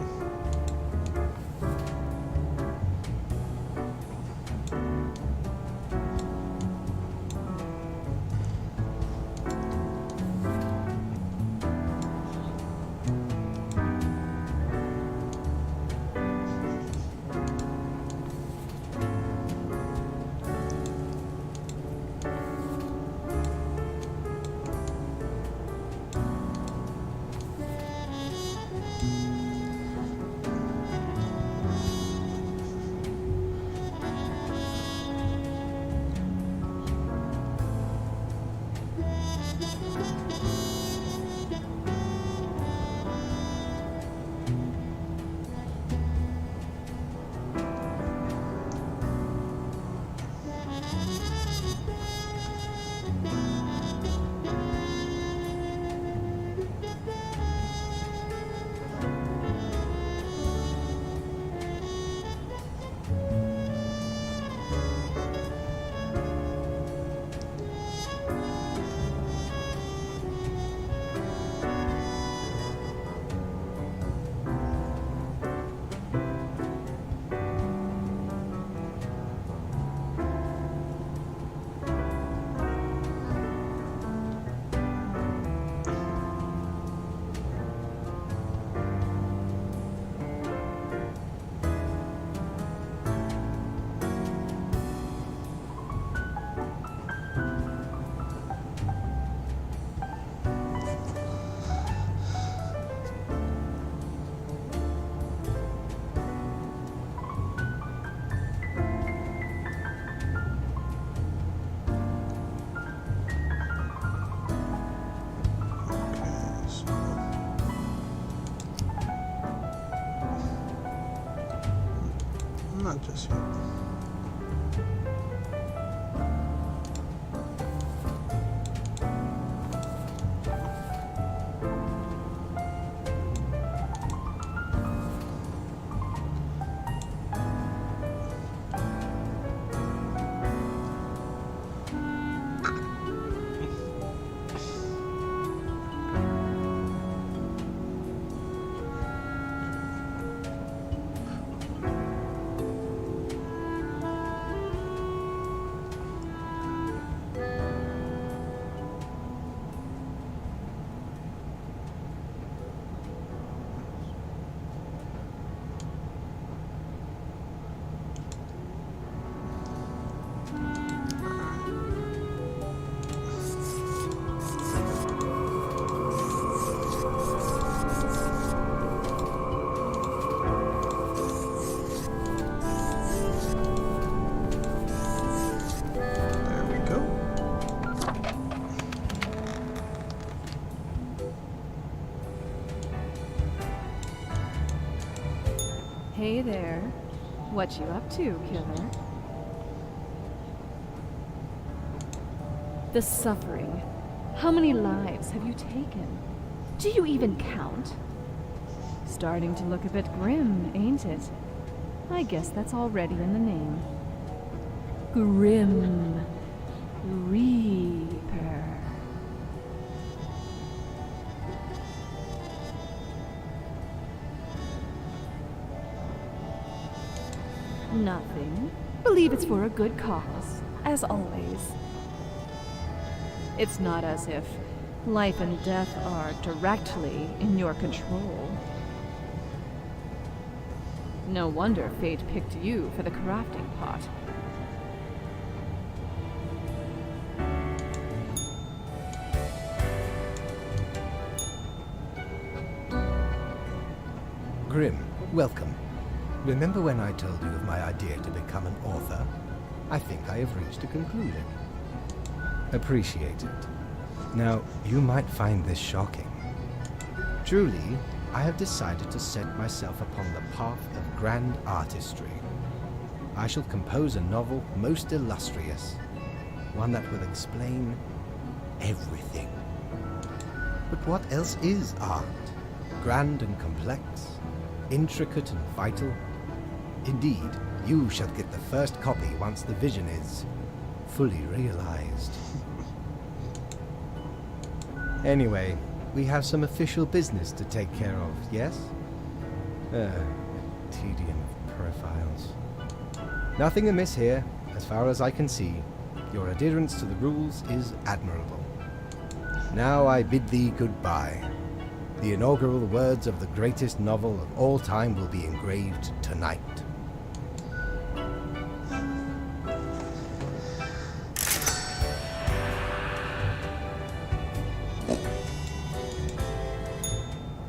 Not just yet. There we go. Hey there. What you up to, killer? The suffering. How many lives have you taken? Do you even count? Starting to look a bit grim, ain't it? I guess that's already in the name. Grim Reaper. Nothing. Believe it's for a good cause, as always. It's not as if life and death are directly in your control. No wonder fate picked you for the crafting pot. Grim, welcome. Remember when I told you of my idea to become an author? I think I have reached a conclusion. Appreciate it. Now, you might find this shocking. Truly, I have decided to set myself upon the path of grand artistry. I shall compose a novel most illustrious, one that will explain everything. But what else is art? Grand and complex, intricate and vital. Indeed, you shall get the first copy once the vision is fully realized. Anyway, we have some official business to take care of, yes? Tedium of profiles. Nothing amiss here, as far as I can see. Your adherence to the rules is admirable. Now I bid thee goodbye. The inaugural words of the greatest novel of all time will be engraved tonight.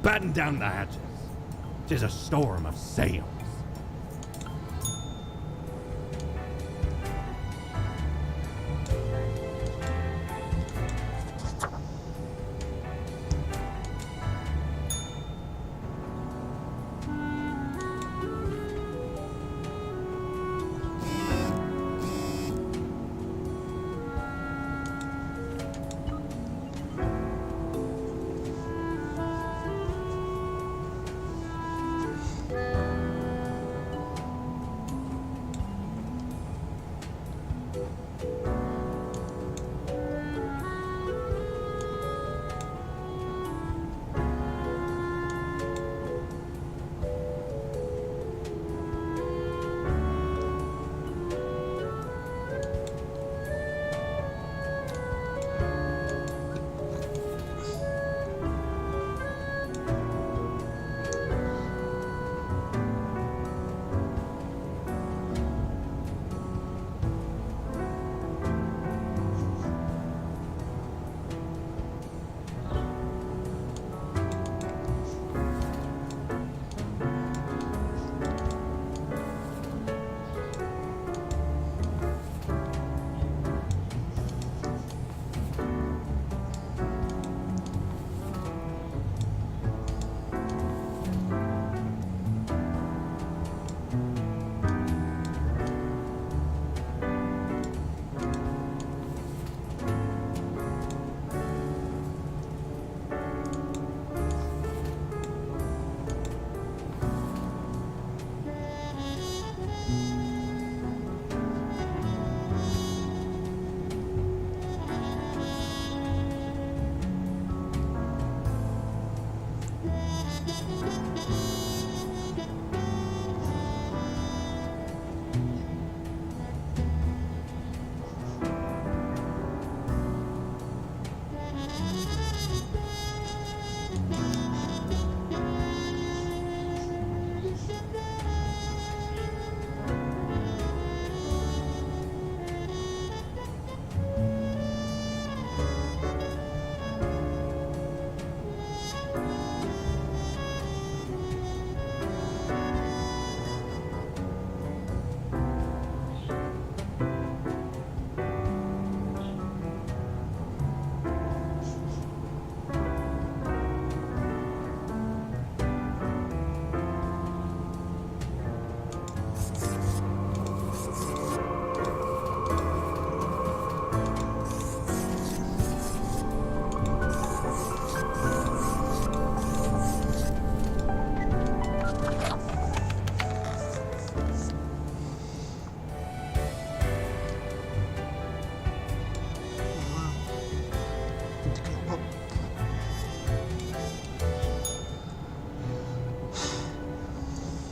Batten down the hatches. 'Tis a storm of sails.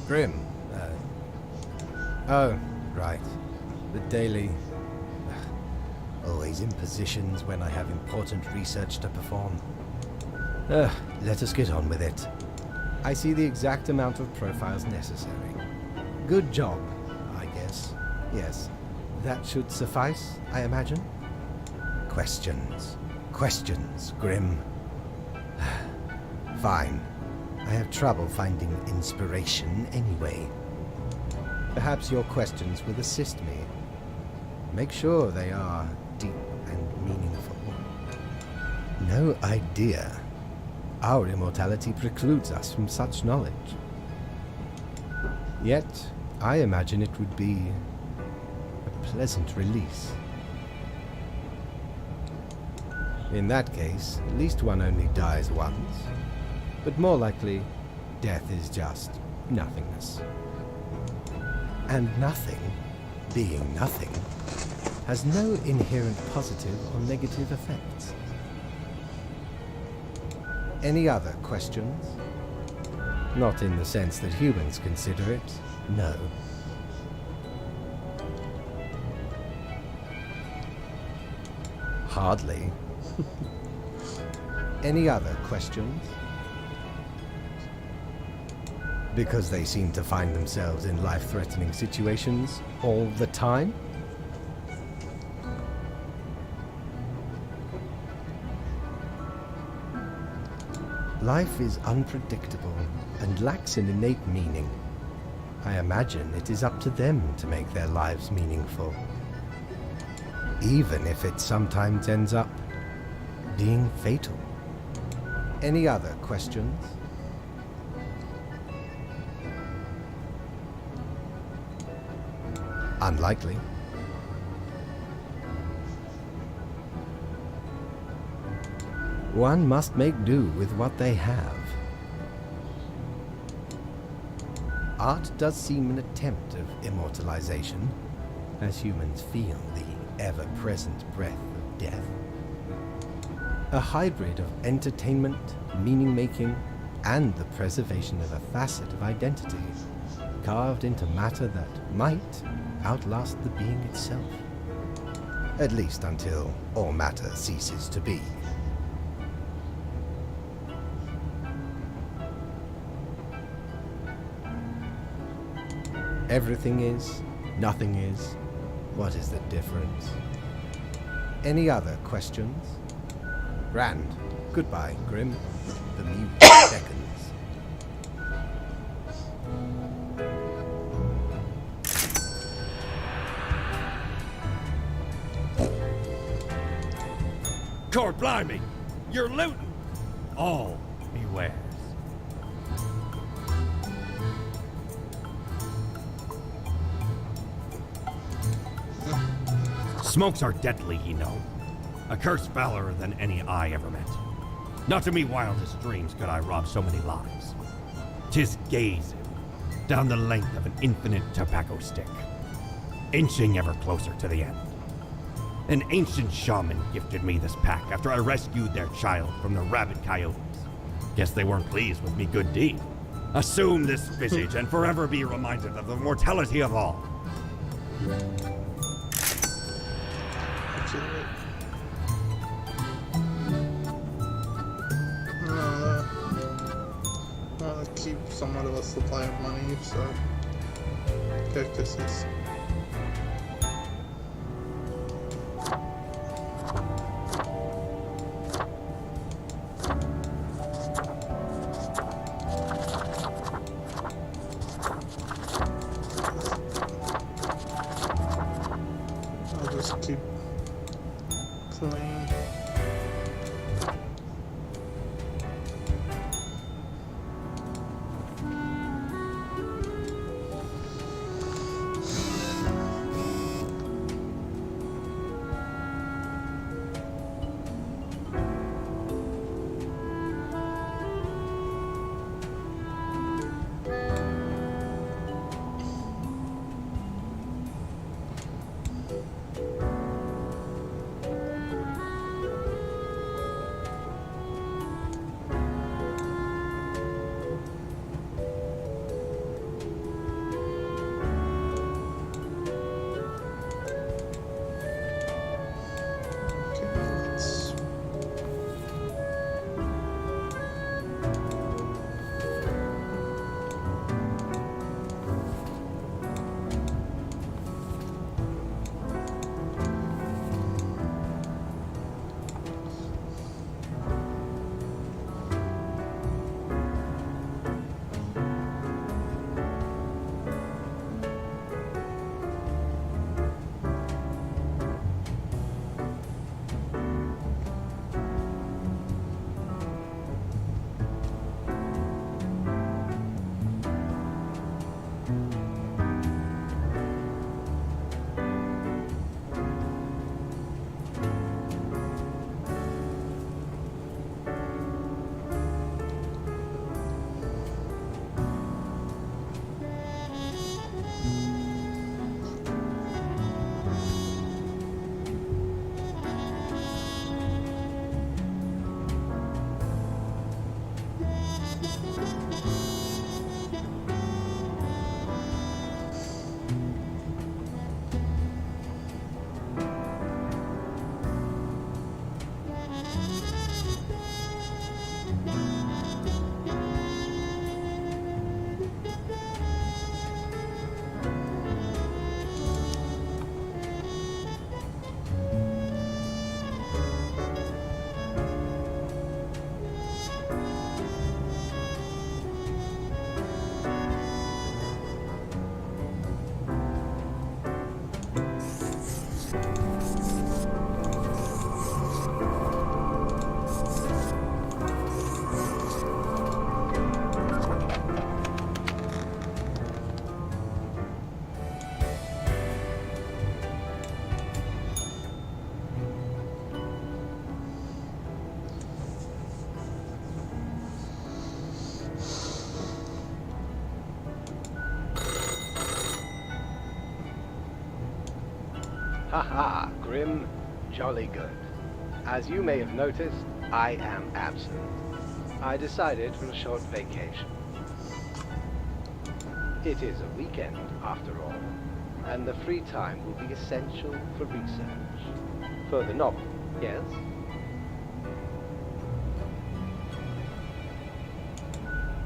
Grim. Oh, right. The daily... Always in positions when I have important research to perform. Let us get on with it. I see the exact amount of profiles necessary. Good job, I guess. Yes, that should suffice, I imagine. Questions. Questions, Grim. Fine. I have trouble finding inspiration anyway. Perhaps your questions will assist me. Make sure they are deep and meaningful. No idea. Our immortality precludes us from such knowledge. Yet, I imagine it would be a pleasant release. In that case, at least one only dies once. But more likely, death is just nothingness. And nothing, being nothing, has no inherent positive or negative effects. Any other questions? Not in the sense that humans consider it, no. Hardly. Any other questions? Because they seem to find themselves in life-threatening situations all the time? Life is unpredictable and lacks an innate meaning. I imagine it is up to them to make their lives meaningful. Even if it sometimes ends up being fatal. Any other questions? Unlikely. One must make do with what they have. Art does seem an attempt of immortalization, as humans feel the ever-present breath of death. A hybrid of entertainment, meaning-making, and the preservation of a facet of identity, carved into matter that might outlast the being itself. At least until all matter ceases to be. Everything is, nothing is. What is the difference? Any other questions? Grand. Goodbye, Grim. The mute beckons. Cord blimey! You're looting! All bewares. Smokes are deadly, ye know. A curse fouler than any I ever met. Not to me wildest dreams could I rob so many lives. 'Tis gazing down the length of an infinite tobacco stick, inching ever closer to the end. An ancient shaman gifted me this pack after I rescued their child from the rabid coyotes. Guess they weren't pleased with me good deed. Assume this visage and forever be reminded of the mortality of all. Keep somewhat of a supply of money, so cactuses. I'll just keep clean. Aha, Grim. Jolly good. As you may have noticed, I am absent. I decided for a short vacation. It is a weekend, after all, and the free time will be essential for research. For the novel, yes?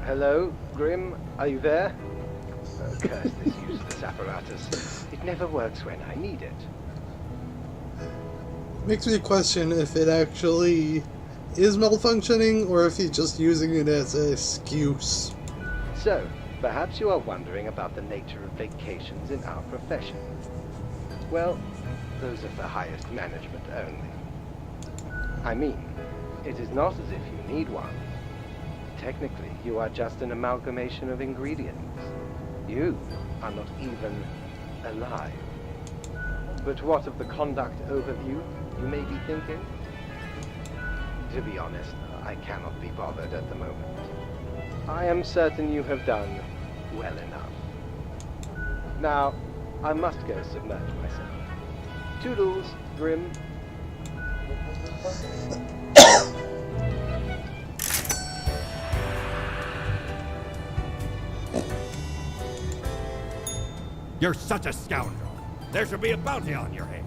Hello, Grim, are you there? Oh, curse this useless apparatus. It never works when I need it. Makes me question if it actually is malfunctioning or if he's just using it as an excuse. So, perhaps you are wondering about the nature of vacations in our profession. Well, those of the highest management only. I mean, it is not as if you need one. Technically, you are just an amalgamation of ingredients. You are not even alive. But what of the conduct overview, you may be thinking? To be honest, I cannot be bothered at the moment. I am certain you have done well enough. Now, I must go submerge myself. Toodles, Grim. You're such a scoundrel. There should be a bounty on your head.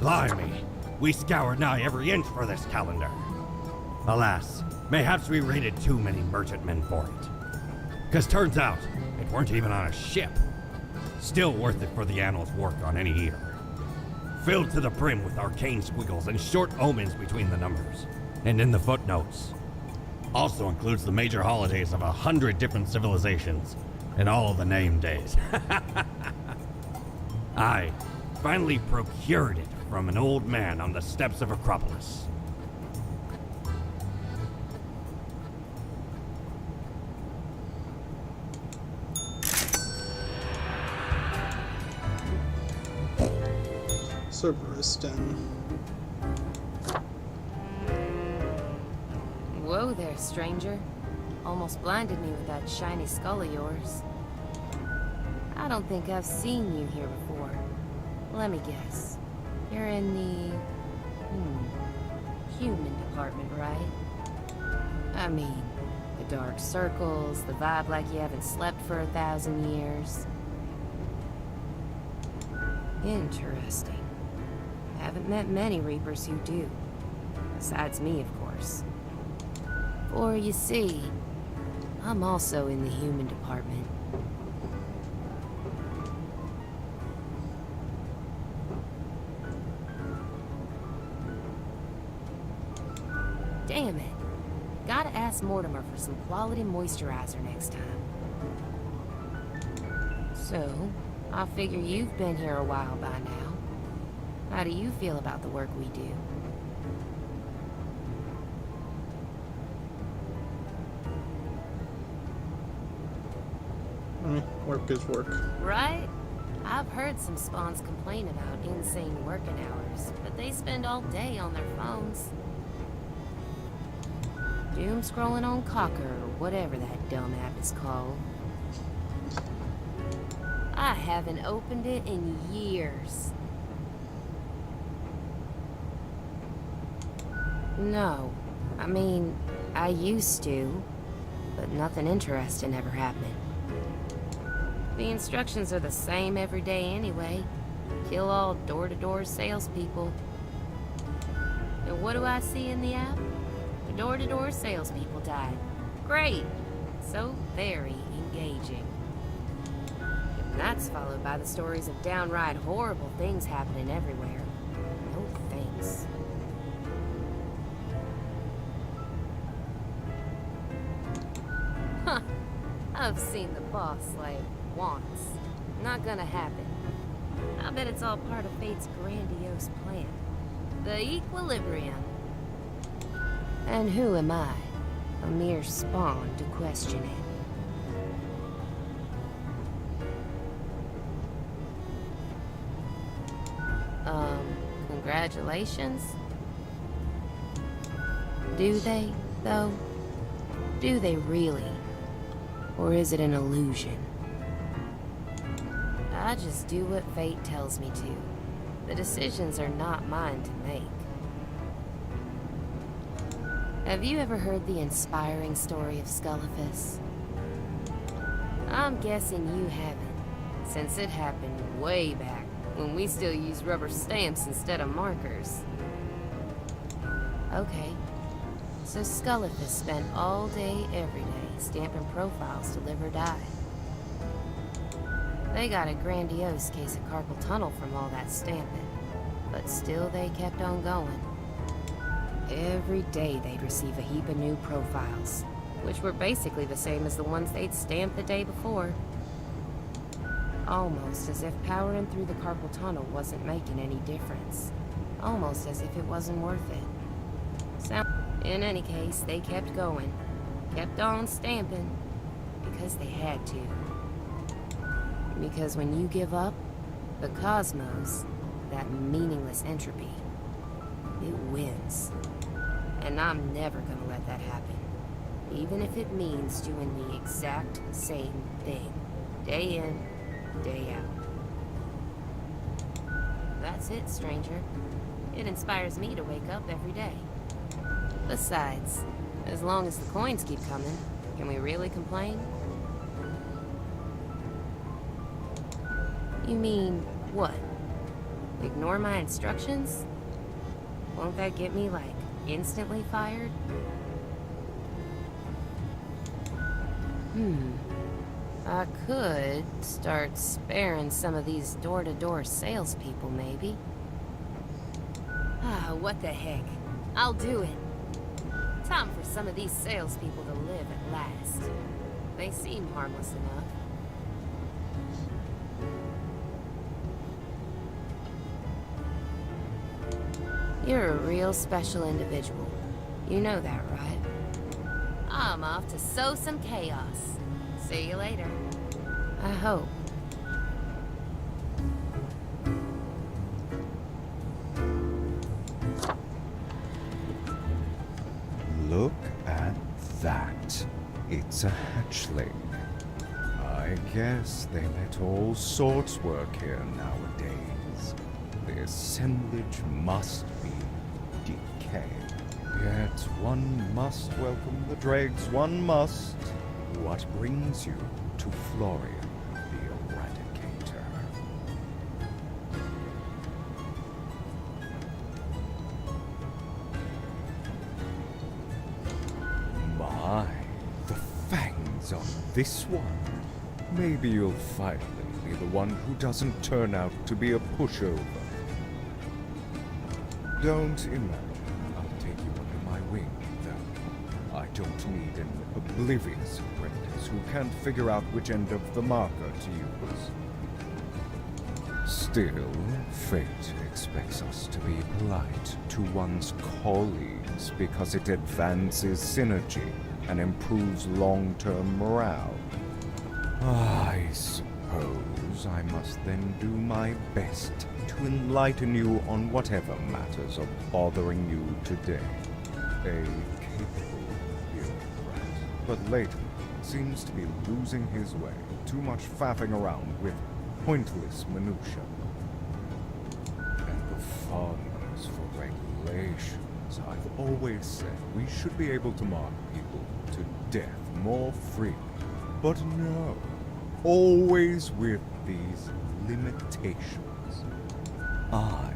Blimey, we scoured nigh every inch for this calendar. Alas, mayhaps we raided too many merchantmen for it. 'Cause turns out, it weren't even on a ship. Still worth it for the annals' work on any year. Filled to the brim with arcane squiggles and short omens between the numbers. And in the footnotes. Also includes the major holidays of 100 different civilizations, and all of the name days. I finally procured it from an old man on the steps of Acropolis. Cerberus Den. Whoa there, stranger. Almost blinded me with that shiny skull of yours. I don't think I've seen you here before. Let me guess. You're in the... human department, right? I mean, the dark circles, the vibe like you haven't slept for 1,000 years. Interesting. Haven't met many Reapers who do. Besides me, of course. For, you see, I'm also in the human department. Damn it. Gotta ask Mortimer for some quality moisturizer next time. So, I figure you've been here a while by now. How do you feel about the work we do? Work is work. Right? I've heard some spawns complain about insane working hours, but they spend all day on their phones. Doom scrolling on Cocker, or whatever that dumb app is called. I haven't opened it in years. No, I mean, I used to, but nothing interesting ever happened. The instructions are the same every day anyway. Kill all door-to-door salespeople. And what do I see in the app? The door-to-door salespeople died. Great! So very engaging. And that's followed by the stories of downright horrible things happening everywhere. No thanks. Huh. I've seen the boss slave once. Not gonna happen. I bet it's all part of Fate's grandiose plan. The equilibrium. And who am I? A mere spawn to question it. Congratulations? Do they, though? Do they really? Or is it an illusion? I just do what fate tells me to. The decisions are not mine to make. Have you ever heard the inspiring story of Scullifus? I'm guessing you haven't, since it happened way back when we still used rubber stamps instead of markers. Okay, so Scullifus spent all day, every day, stamping profiles to live or die. They got a grandiose case of carpal tunnel from all that stamping, but still they kept on going. Every day they'd receive a heap of new profiles, which were basically the same as the ones they'd stamped the day before. Almost as if powering through the carpal tunnel wasn't making any difference. Almost as if it wasn't worth it. In any case, they kept going. Kept on stamping. Because they had to. Because when you give up, the cosmos, that meaningless entropy, it wins. And I'm never gonna let that happen. Even if it means doing the exact same thing. Day in, day out. That's it, stranger. It inspires me to wake up every day. Besides, as long as the coins keep coming, can we really complain? You mean, what? Ignore my instructions? Won't that get me, like, instantly fired? I could start sparing some of these door-to-door salespeople, maybe. What the heck? I'll do it. Time for some of these salespeople to live at last. They seem harmless enough. You're a real special individual. You know that, right? I'm off to sow some chaos. See you later. I hope. Look at that. It's a hatchling. I guess they let all sorts work here nowadays. The assemblage must be decay. Yet one must welcome the dregs, one must. What brings you to Florian the Eradicator? My, the fangs on this one. Maybe you'll finally be the one who doesn't turn out to be a pushover. Don't imagine I'll take you under my wing, though. I don't need an oblivious apprentice who can't figure out which end of the marker to use. Still, fate expects us to be polite to one's colleagues because it advances synergy and improves long-term morale. I suppose I must then do my best to enlighten you on whatever matters are bothering you today. A capable bureaucrat, but lately seems to be losing his way. Too much faffing around with pointless minutiae. And the fondness for regulations. I've always said we should be able to mark people to death more freely. But no, always with these limitations. I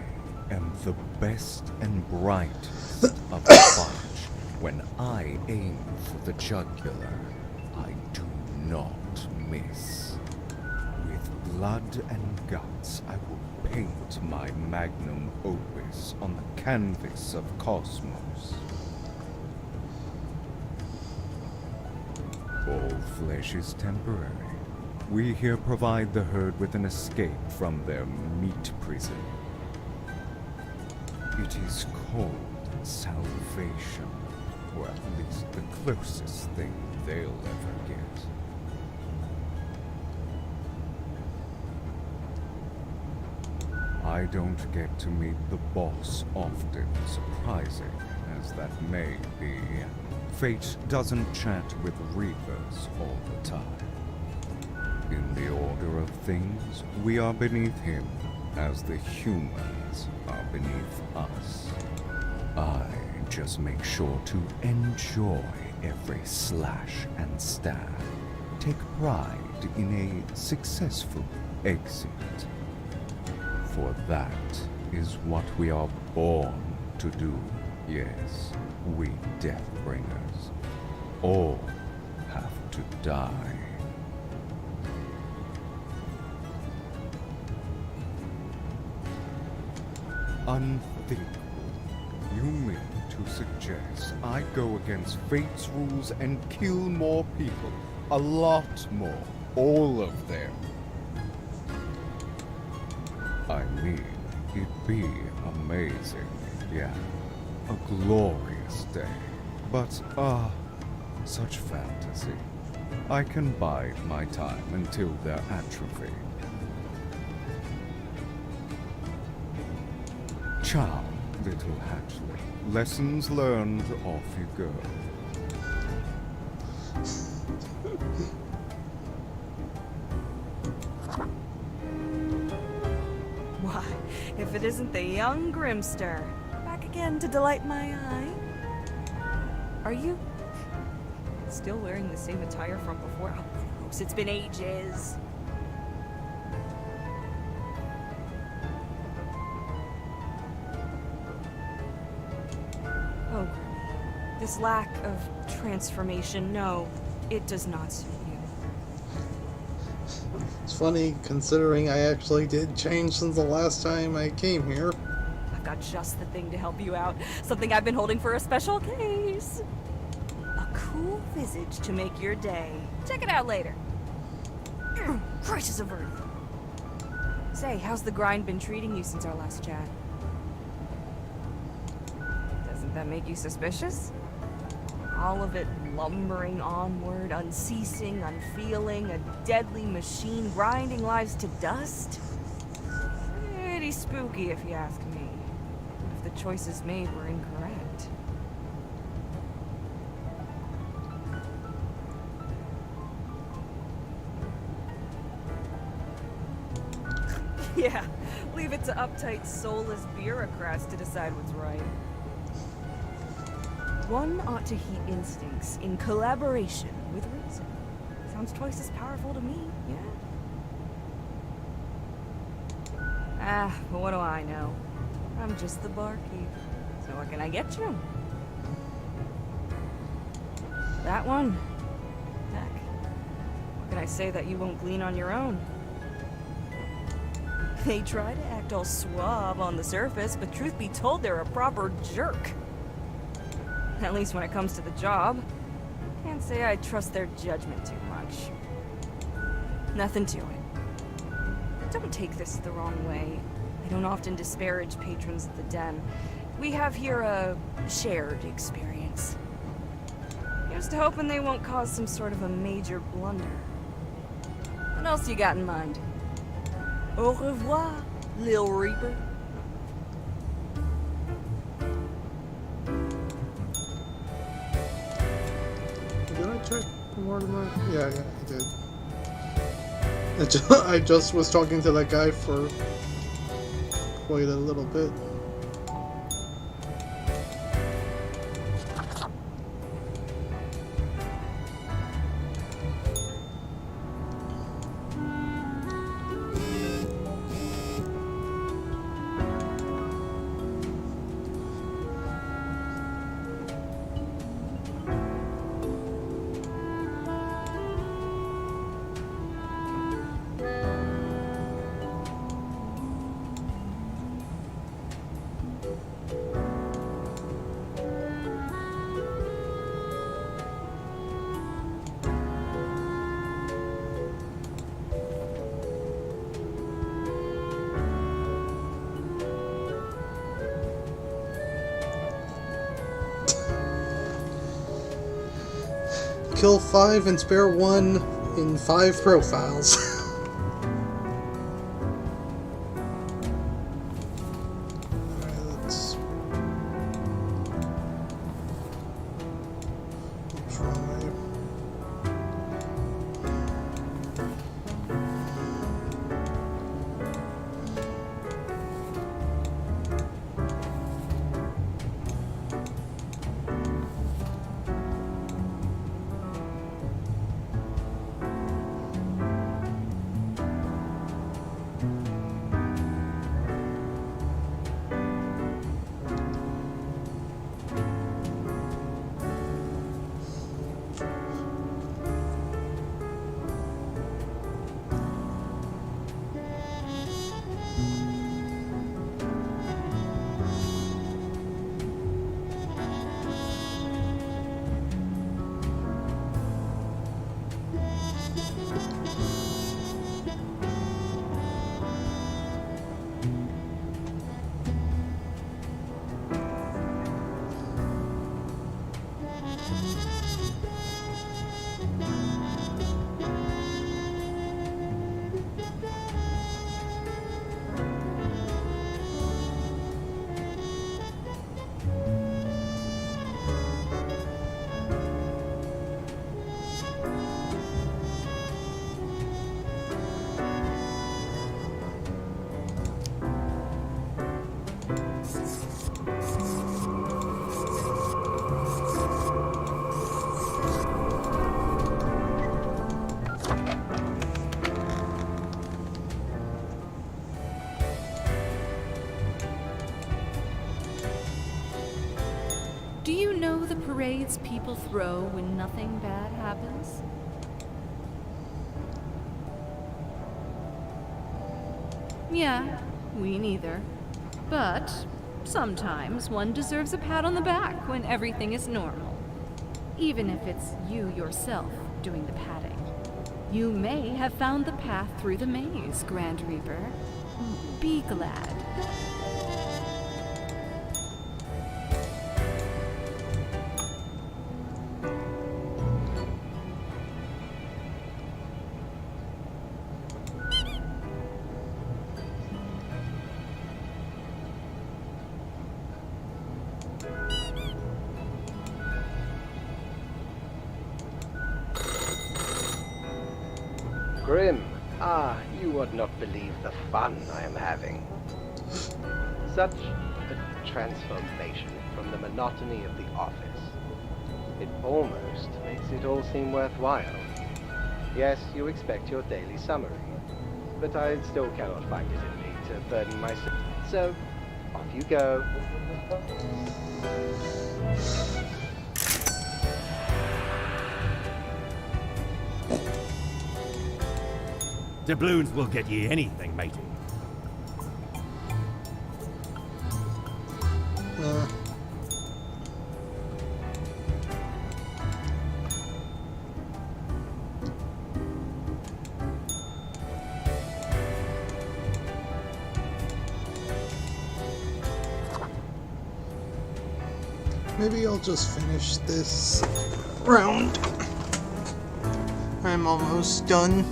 am the best and brightest of the bunch. When I aim for the jugular, I do not miss. With blood and guts, I will paint my magnum opus on the canvas of cosmos. All flesh is temporary. We here provide the herd with an escape from their meat prison. It is called salvation, or at least the closest thing they'll ever get. I don't get to meet the boss often, surprising as that may be. Fate doesn't chat with Reapers all the time. In the order of things, we are beneath him, as the humans are beneath us. I just make sure to enjoy every slash and stab. Take pride in a successful exit. For that is what we are born to do. Yes, we Deathbringers all have to die. Unthinkable. You mean to suggest I go against fate's rules and kill more people? A lot more. All of them. I mean, it'd be amazing, yeah. A glorious day. But, such fantasy. I can bide my time until they're atrophied. Ciao, little hatchling. Lessons learned, off you go. Why, if it isn't the young Grimster. Back again to delight my eye. Are you still wearing the same attire from before? Oh, gross, it's been ages. Oh, Grimmy. This lack of transformation, no, it does not suit you. It's funny considering I actually did change since the last time I came here. I've got just the thing to help you out. Something I've been holding for a special case. A cool visage to make your day. Check it out later. Crisis averted. Say, how's the grind been treating you since our last chat? Doesn't that make you suspicious? All of it lumbering onward, unceasing, unfeeling, a deadly machine grinding lives to dust? Pretty spooky if you ask me. If the choices made were incorrect. Yeah, leave it to uptight, soulless bureaucrats to decide what's right. One ought to heed instincts in collaboration with reason. Sounds twice as powerful to me, yeah? But what do I know? I'm just the barkeep. So what can I get you? That one? Heck. What can I say that you won't glean on your own? They try to act all suave on the surface, but truth be told, they're a proper jerk. At least when it comes to the job. Can't say I trust their judgment too much. Nothing to it. Don't take this the wrong way. I don't often disparage patrons of the Den. We have here a shared experience. Just hoping they won't cause some sort of a major blunder. What else you got in mind? Au revoir, Lil Reaper. Did I check Mortimer? Yeah, I did. I just was talking to that guy for quite a little bit. Kill 5 and spare 1 in 5 profiles. Alright, let's try. parades people throw when nothing bad happens? Yeah, we neither. But sometimes one deserves a pat on the back when everything is normal. Even if it's you yourself doing the patting. You may have found the path through the maze, Grand Reaper. Be glad. Grim, you would not believe the fun I am having. Such a transformation from the monotony of the office. It almost makes it all seem worthwhile. Yes, you expect your daily summary, but I still cannot find it in me to burden myself. So, off you go. Doubloons will get ye anything, matey. Maybe I'll just finish this round. I'm almost done.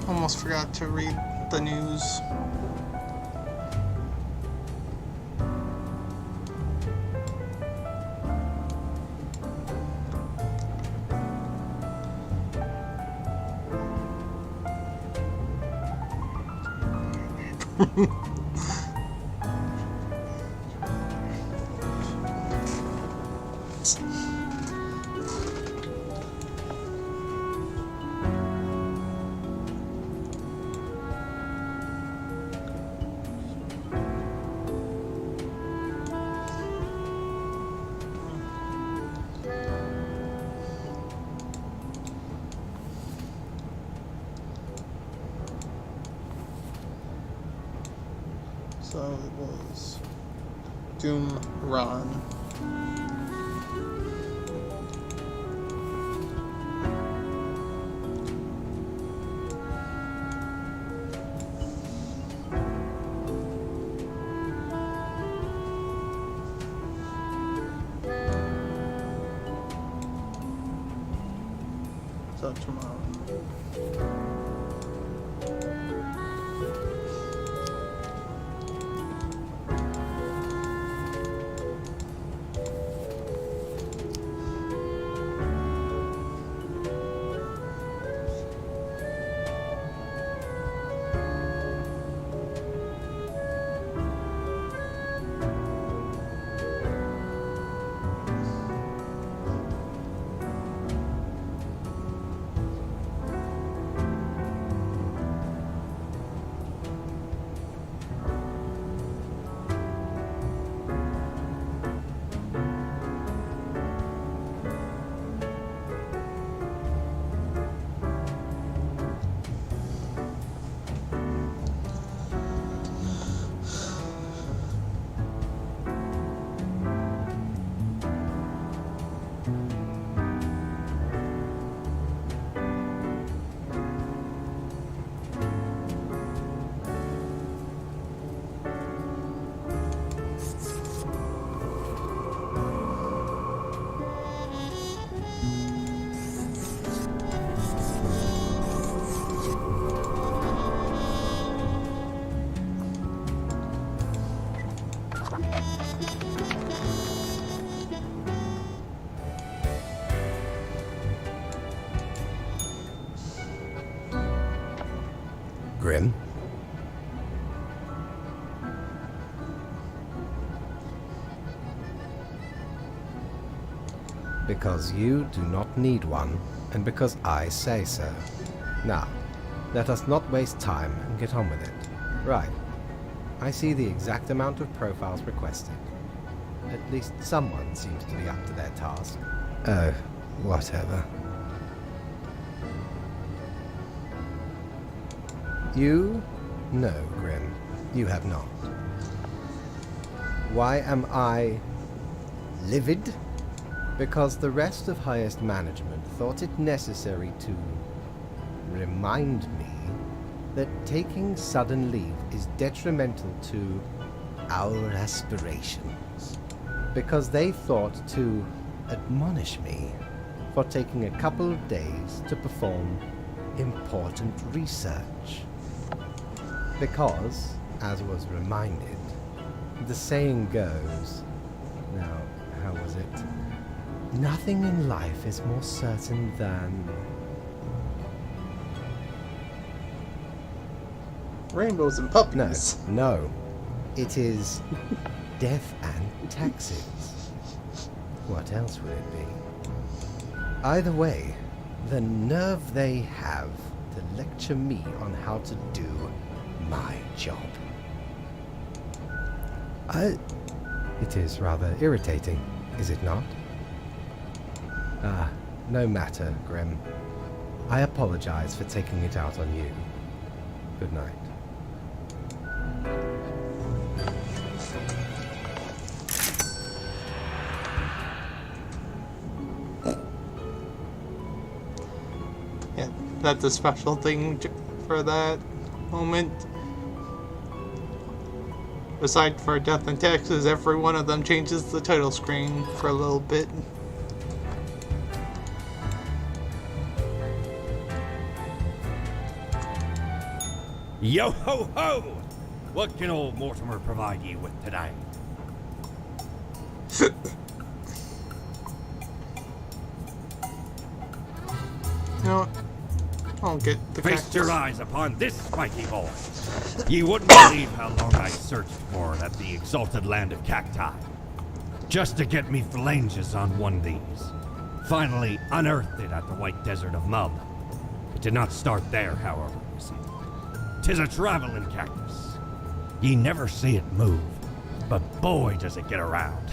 Almost forgot to read the news. So it was Doom Ron. So tomorrow. Grim? Because you do not need one, and because I say so. Now, let us not waste time and get on with it. Right. I see the exact amount of profiles requested. At least someone seems to be up to their task. Oh, whatever. You? No, Grim. You have not. Why am I livid? Because the rest of highest management thought it necessary to remind me that taking sudden leave is detrimental to our aspirations. Because they thought to admonish me for taking a couple of days to perform important research. Because, as was reminded, the saying goes, now, how was it? Nothing in life is more certain than... Rainbows and puppies. No. It is death and taxes. What else would it be? Either way, the nerve they have to lecture me on how to do my job. It is rather irritating, is it not? No matter, Grim. I apologize for taking it out on you. Good night. Yeah, that's a special thing for that moment. Aside for death and taxes, every one of them changes the title screen for a little bit. Yo ho ho! What can old Mortimer provide you with today? You know what? I'll get the Feast cactus. your eyes upon this spiky boy. Ye wouldn't believe how long I searched for it at the exalted land of cacti. Just to get me phalanges on one of these. Finally unearthed it at the White Desert of Mub. It did not start there, however, you see. 'Tis a traveling cactus. Ye never see it move, but boy does it get around.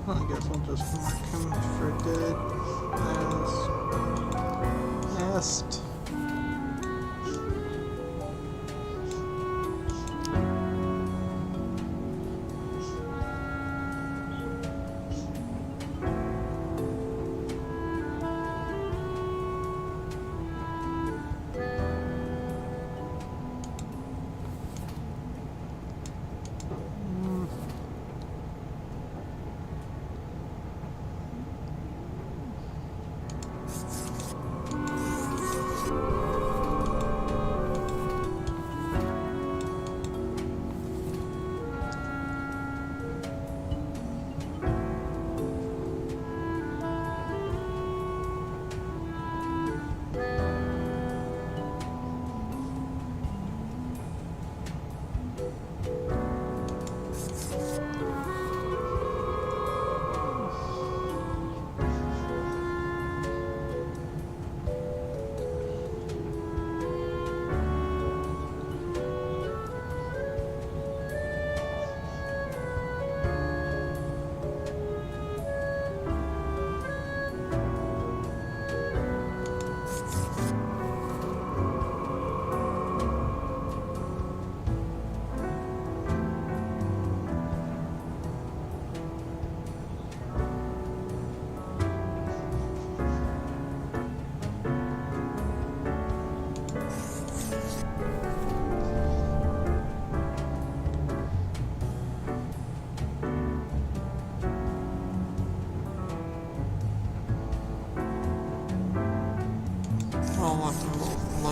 I guess I'll just mark him for dead as asked.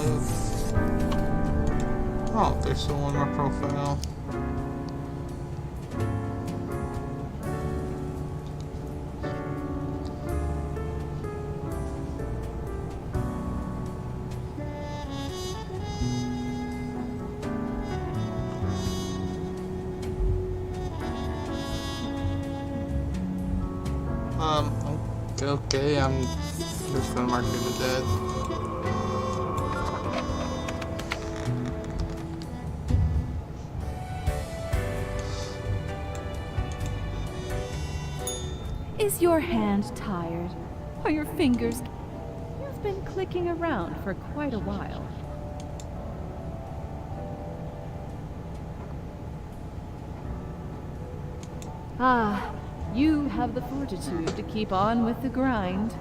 live. Oh, they're still on my profile. Okay, I'm just gonna mark him dead. Is your hand tired? Are your fingers... You've been clicking around for quite a while. Ah, you have the fortitude to keep on with the grind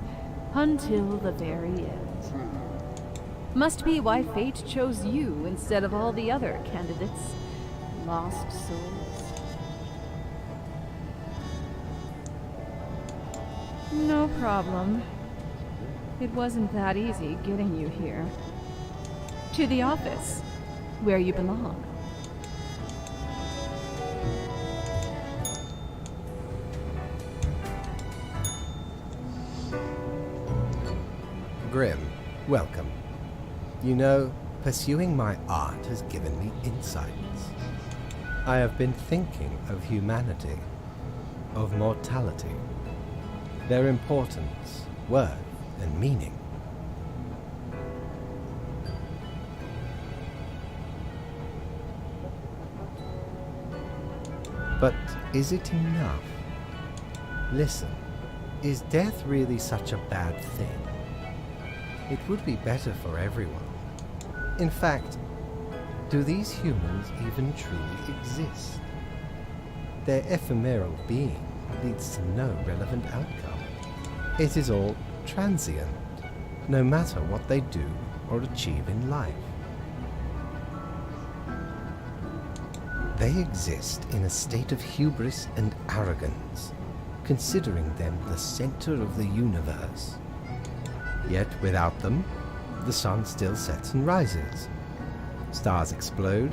until the very end. Must be why fate chose you instead of all the other candidates. Lost souls. No problem. It wasn't that easy getting you here. To the office, where you belong. Grim, welcome. You know, pursuing my art has given me insights. I have been thinking of humanity, of mortality, their importance, worth, and meaning. But is it enough? Listen, is death really such a bad thing? It would be better for everyone. In fact, do these humans even truly exist? Their ephemeral being leads to no relevant outcome. It is all transient, no matter what they do or achieve in life. They exist in a state of hubris and arrogance, considering them the center of the universe. Yet without them, the sun still sets and rises. Stars explode,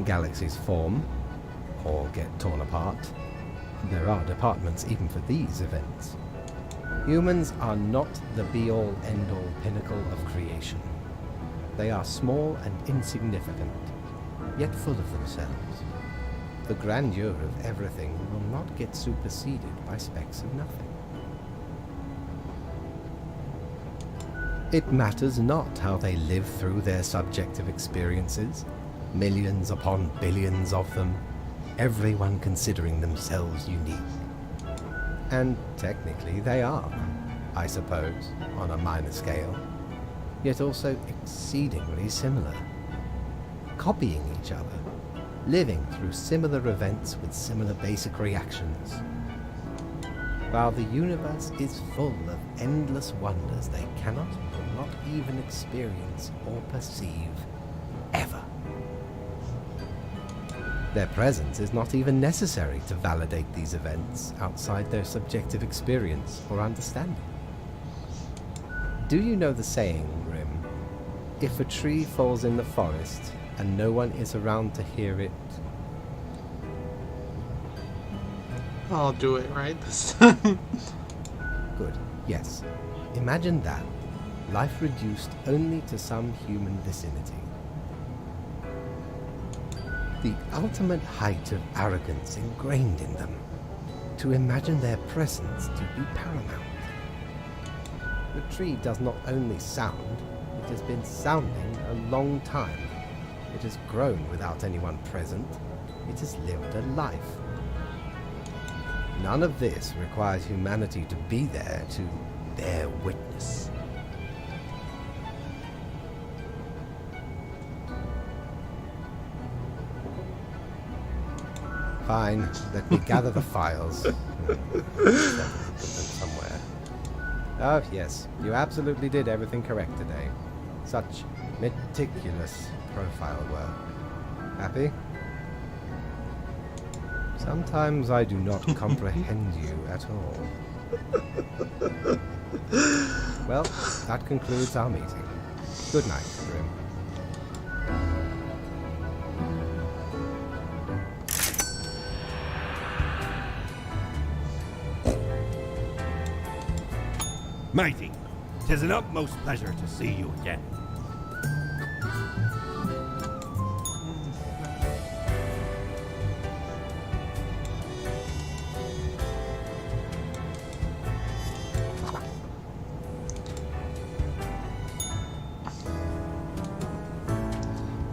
galaxies form, or get torn apart. There are departments even for these events. Humans are not the be-all, end-all pinnacle of creation. They are small and insignificant, yet full of themselves. The grandeur of everything will not get superseded by specks of nothing. It matters not how they live through their subjective experiences, millions upon billions of them, everyone considering themselves unique. And technically they are, I suppose, on a minor scale, yet also exceedingly similar, copying each other, living through similar events with similar basic reactions. While the universe is full of endless wonders they cannot or not even experience or perceive, ever. Their presence is not even necessary to validate these events outside their subjective experience or understanding. Do you know the saying, Grim? If a tree falls in the forest and no one is around to hear it, I'll do it right this time. good, yes. Imagine that. Life reduced only to some human vicinity. The ultimate height of arrogance ingrained in them. To imagine their presence to be paramount. The tree does not only sound, it has been sounding a long time. It has grown without anyone present. It has lived a life. None of this requires humanity to be there to bear witness. Fine, let me gather the files. Somewhere. Oh, yes, you absolutely did everything correct today. Such meticulous profile work. Happy? Sometimes I do not comprehend you at all. Well, that concludes our meeting. Good night, Grim. Mighty, 'tis an utmost pleasure to see you again.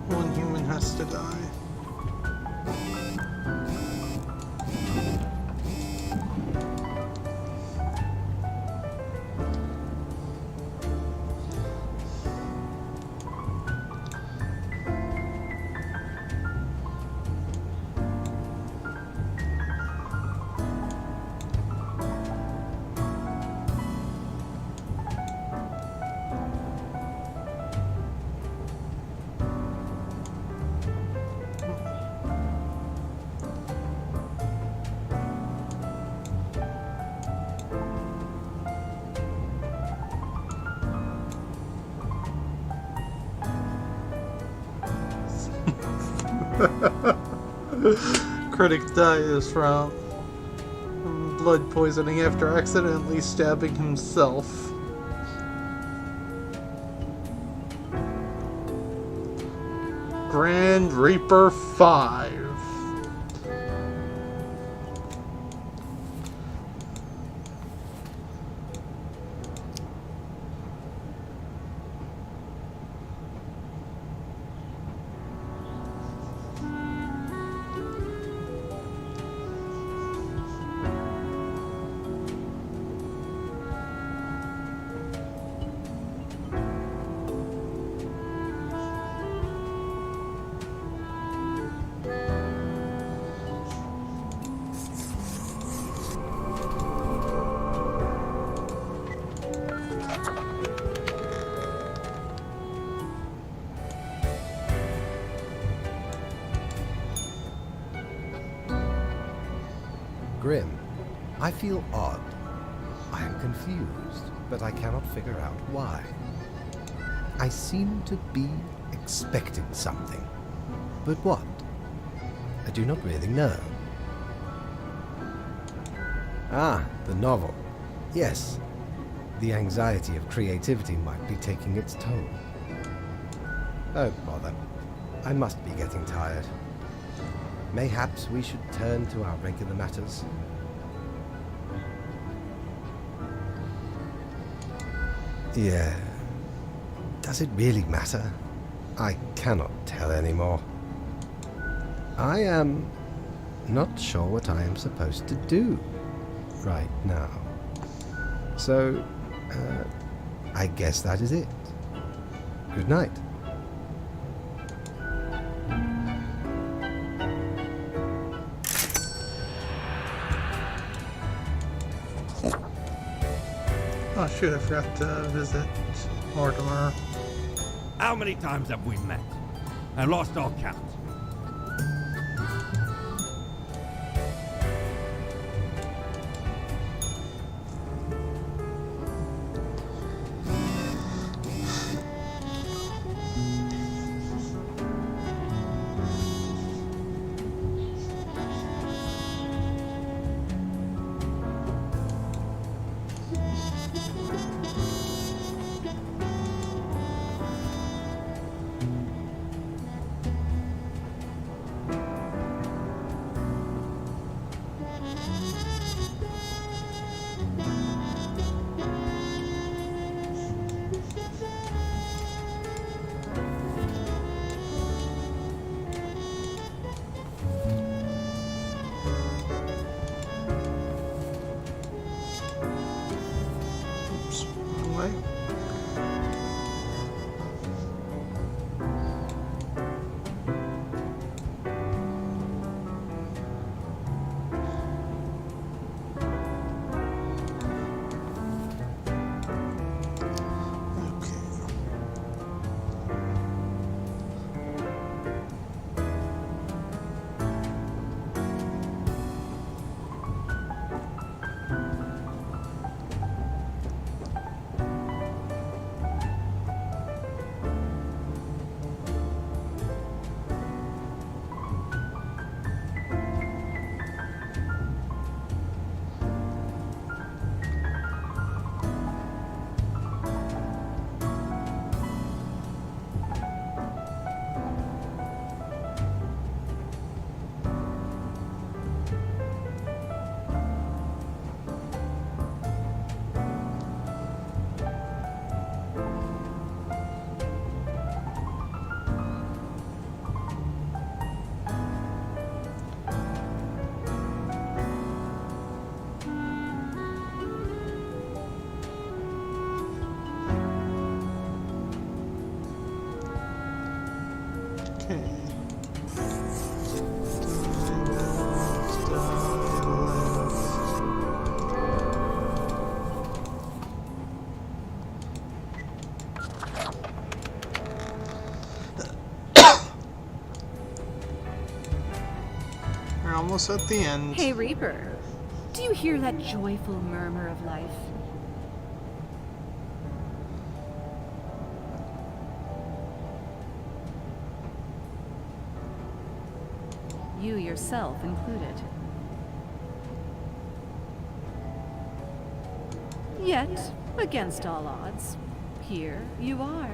One human has to die. Critic dies from blood poisoning after accidentally stabbing himself. Grand Reaper 5. Grim, I feel odd. I am confused, but I cannot figure out why. I seem to be expecting something. But what? I do not really know. Ah, the novel. Yes. The anxiety of creativity might be taking its toll. Oh, bother. I must be getting tired. Mayhaps we should turn to our regular matters. Yeah. Does it really matter? I cannot tell anymore. I am not sure what I am supposed to do right now. So, I guess that is it. Good night. Oh shoot, I forgot to visit Mortimer. How many times have we met? I lost all count. Oops, wrong way. Okay. We're almost at the end. Hey, Reaper. Do you hear that joyful murmur of life? You yourself included. Yet, against all odds, here you are.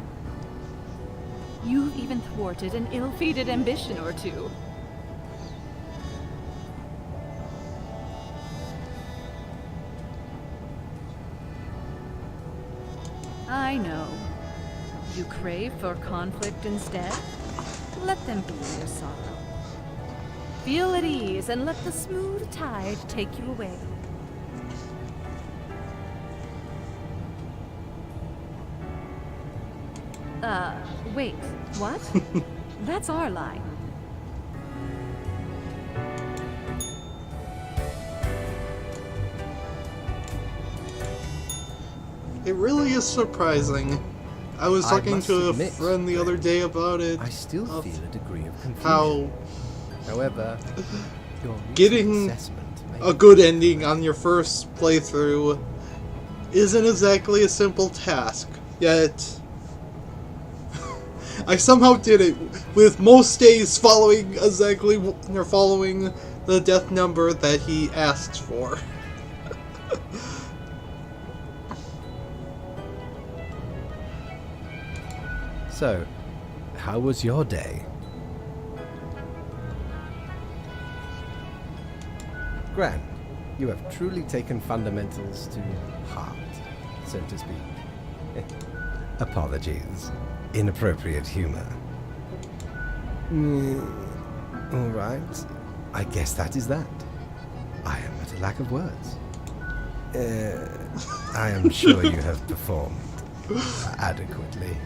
You've even thwarted an ill-fated ambition or two. I know. You crave for conflict instead? Let them be your sorrow. Feel at ease and let the smooth tide take you away. Wait, what? That's our line. It really is surprising. I was I talking must to a admit, friend the other day about it. I still of feel a degree of confusion. how However, your recent getting assessment may a good ending on your first playthrough isn't exactly a simple task. Yet, I somehow did it, with most days following following the death number that he asked for. So, how was your day? Gran, you have truly taken fundamentals to heart, so to speak. Apologies. Inappropriate humor. Alright. I guess that is that. I am at a lack of words. I am sure you have performed adequately.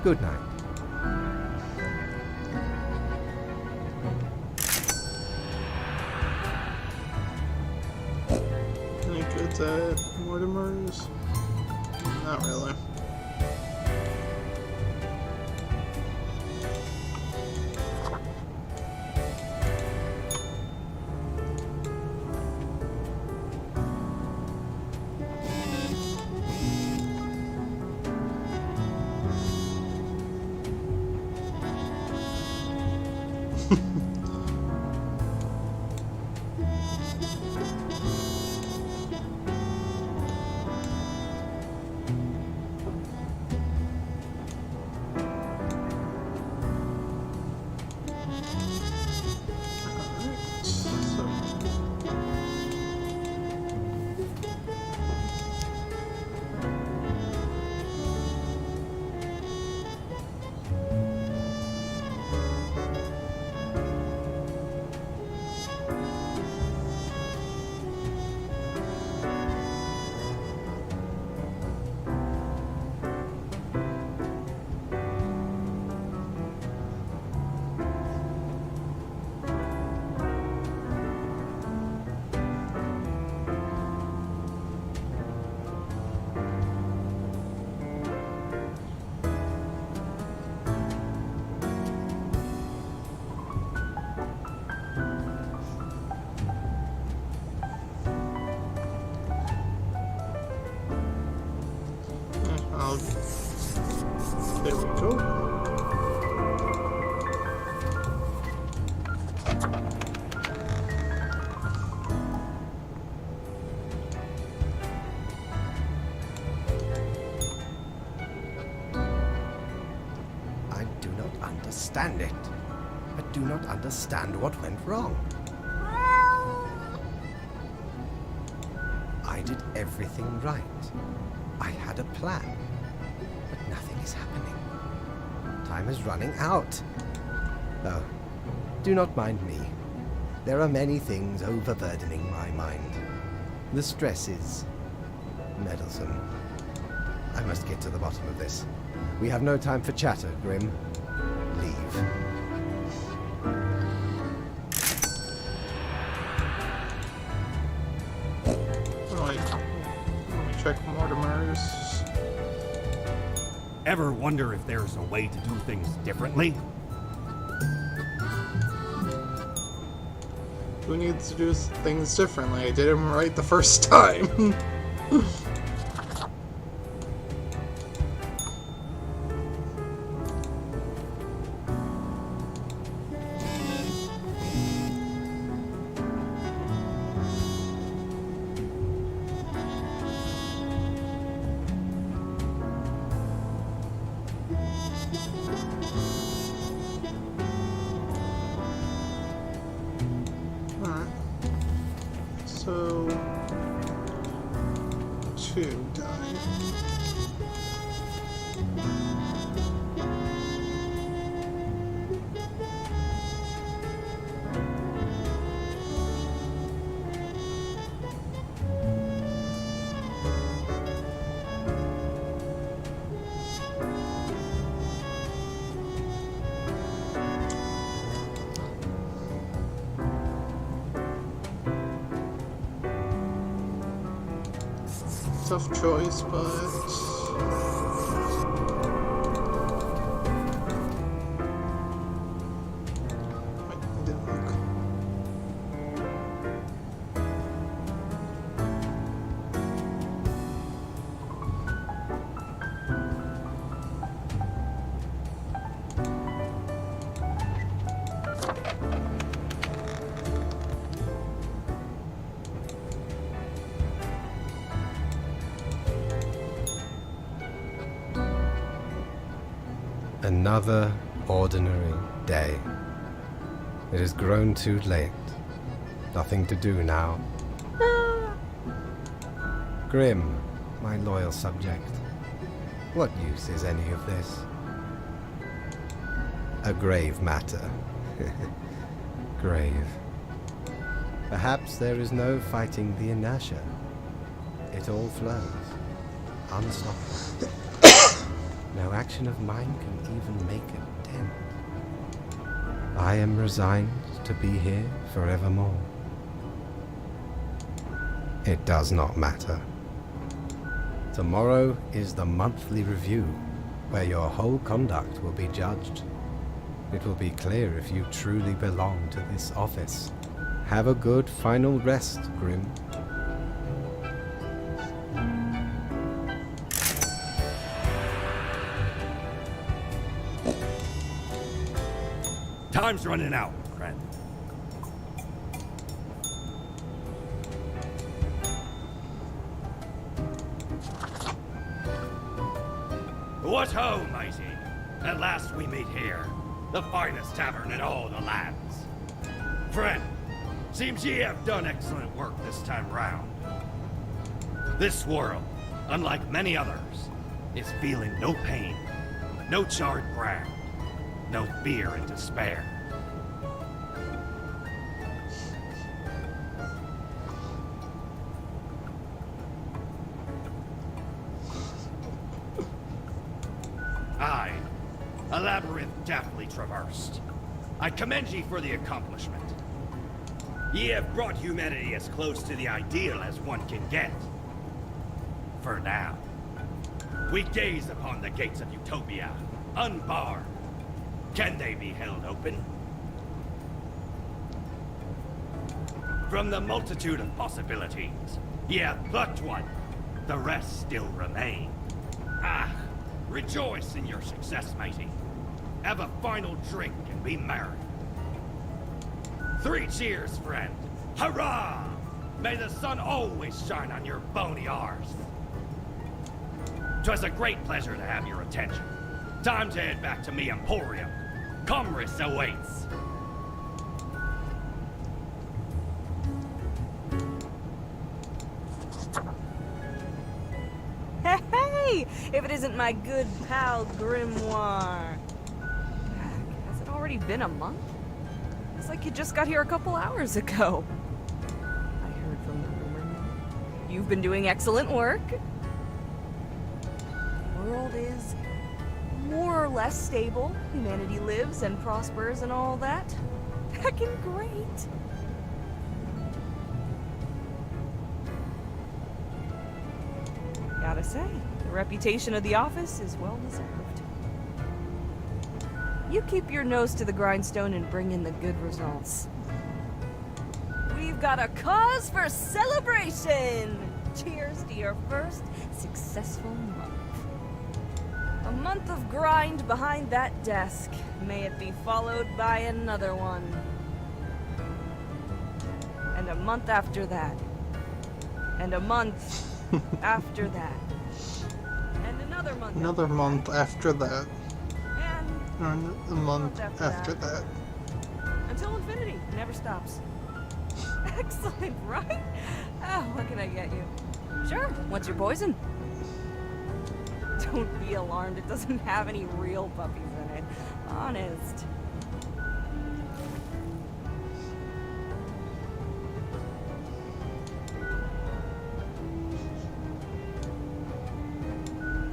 Good night. Any good at Mortimer's? Not really. There we go. I do not understand it. I do not understand what went wrong. I did everything right. I had a plan. But nothing is happening. Time is running out. Oh, do not mind me. There are many things overburdening my mind. The stress is meddlesome. I must get to the bottom of this. We have no time for chatter, Grim. Leave. course. Ever wonder if there's a way to do things differently? Who needs to do things differently? I did them right the first time. Alright. So... 2 died. Tough choice, but... Wait, I didn't look. Another ordinary day. It has grown too late. Nothing to do now. Grim, my loyal subject. What use is any of this? A grave matter. Grave. Perhaps there is no fighting the inertia. It all flows. Unstoppable. No action of mine can even make a dent. I am resigned to be here forevermore. It does not matter. Tomorrow is the monthly review, where your whole conduct will be judged. It will be clear if you truly belong to this office. Have a good final rest, Grim. Time's running out, friend. What ho, mighty! At last we meet here, the finest tavern in all the lands. Friend, seems ye have done excellent work this time round. This world, unlike many others, is feeling no pain, no charred brand, no fear and despair. Aye, a labyrinth deftly traversed. I commend ye for the accomplishment. Ye have brought humanity as close to the ideal as one can get. For now, we gaze upon the gates of utopia, unbarred. Can they be held open? From the multitude of possibilities, ye have plucked one. The rest still remain. Ah, rejoice in your success, matey. Have a final drink and be merry. 3 cheers, friend. Hurrah! May the sun always shine on your bony arse. 'Twas a great pleasure to have your attention. Time to head back to me emporium. Commerce awaits. Hey! If it isn't my good pal Grimoire. Has it already been a month? It's like you just got here a couple hours ago. I heard from the rumor mill. You've been doing excellent work. The world is more or less stable. Humanity lives and prospers and all that. Heckin' great. Gotta say, the reputation of the office is well deserved. You keep your nose to the grindstone and bring in the good results. We've got a cause for celebration! Cheers to your first successful month. A month of grind behind that desk. May it be followed by another one. And a month after that. And a month after that. And another month. Another month after that. And And a month after that. until infinity. It never stops. Excellent, right? Oh, what can I get you? Sure, what's your poison? Don't be alarmed, it doesn't have any real puppies in it. Honest.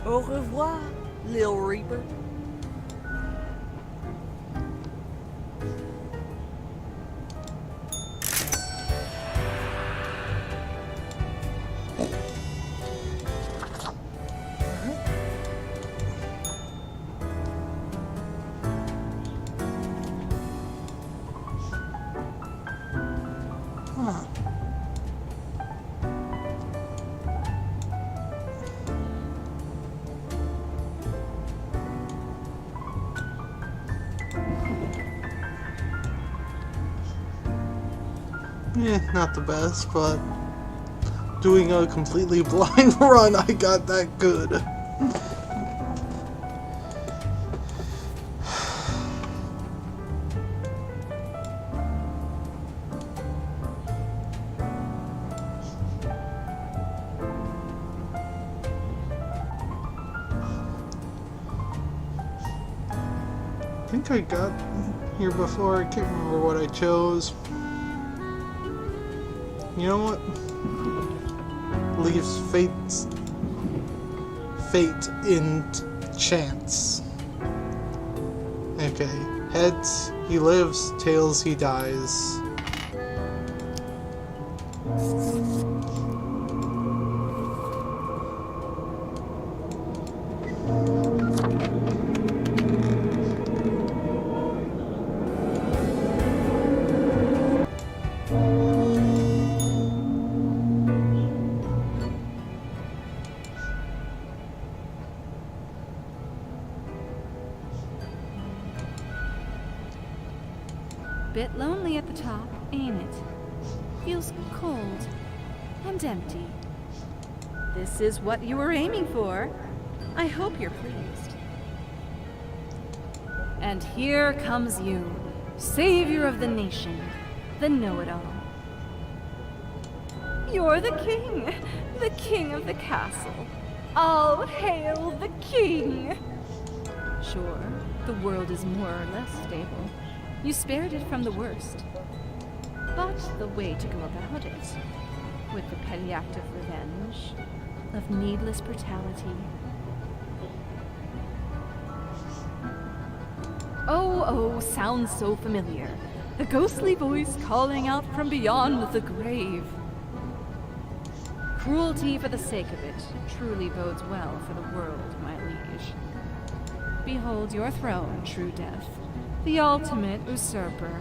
Au revoir, Lil Reaper. Huh. Not the best, but doing a completely blind run, I got that good. I think I got here before. I can't remember what I chose. You know what? Leaves fate in chance. Okay. Heads, he lives. Tails, he dies. Bit lonely at the top, ain't it? Feels cold and empty. This is what you were aiming for. I hope you're pleased. And here comes you, savior of the nation, the know-it-all. You're the king of the castle. All hail the king! Sure, the world is more or less stable. You spared it from the worst. But the way to go about it, with the petty act of revenge, of needless brutality. Oh, sounds so familiar. The ghostly voice calling out from beyond the grave. Cruelty for the sake of it truly bodes well for the world, my liege. Behold your throne, true death. The ultimate usurper.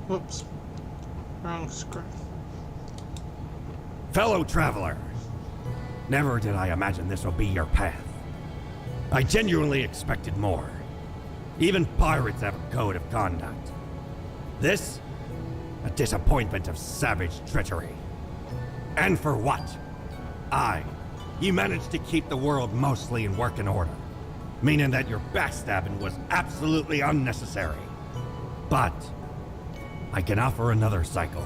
Whoops. Wrong screen. Fellow traveler, never did I imagine this would be your path. I genuinely expected more. Even pirates have a code of conduct. This, a disappointment of savage treachery. And for what? I you managed to keep the world mostly in working order, meaning that your backstabbing was absolutely unnecessary. But I can offer another cycle.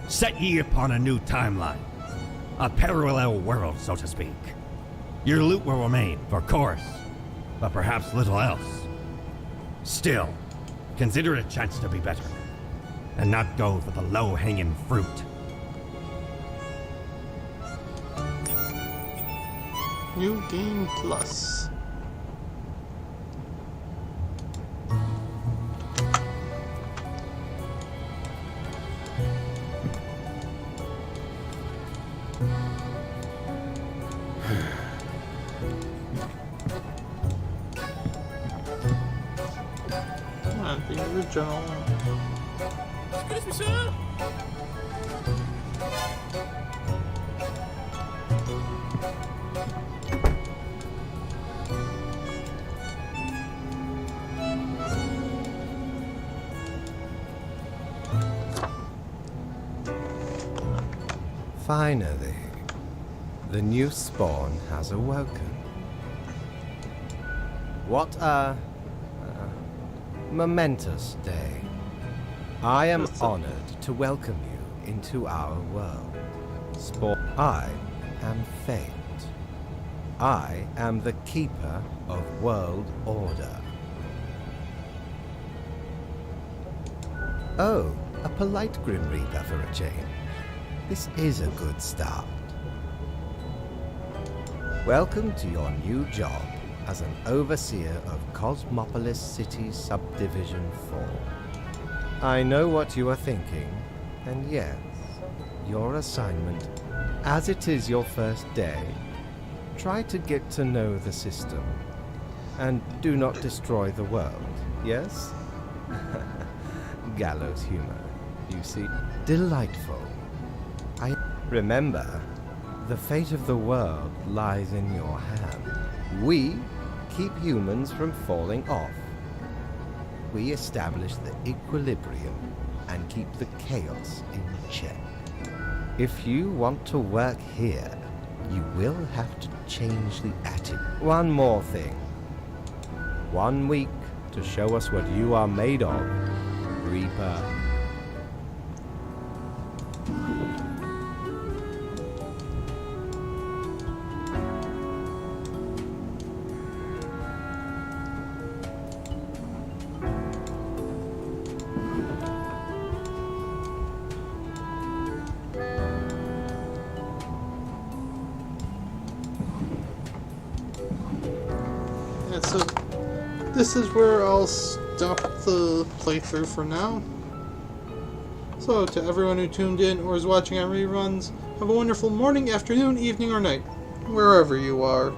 Set ye upon a new timeline, a parallel world, so to speak. Your loot will remain, of course, but perhaps little else. Still, consider it a chance to be better, and not go for the low-hanging fruit. New Game Plus. The original. Excuse me, sir. Finally, the new spawn has awoken. What a momentous day. I am honored to welcome you into our world. I am Fate. I am the keeper of world order. Oh, a polite Grim Reaper for a change. This is a good start. Welcome to your new job as an overseer of Cosmopolis City Subdivision 4. I know what you are thinking, and yes, your assignment, as it is your first day, try to get to know the system, and do not destroy the world, yes? Gallows humor, you see. Delightful. Remember, the fate of the world lies in your hand. We keep humans from falling off. We establish the equilibrium and keep the chaos in check. If you want to work here, you will have to change the attitude. One more thing. 1 week to show us what you are made of, Reaper. Yeah, so this is where I'll stop the playthrough for now. So to everyone who tuned in or is watching on reruns, have a wonderful morning, afternoon, evening, or night, wherever you are.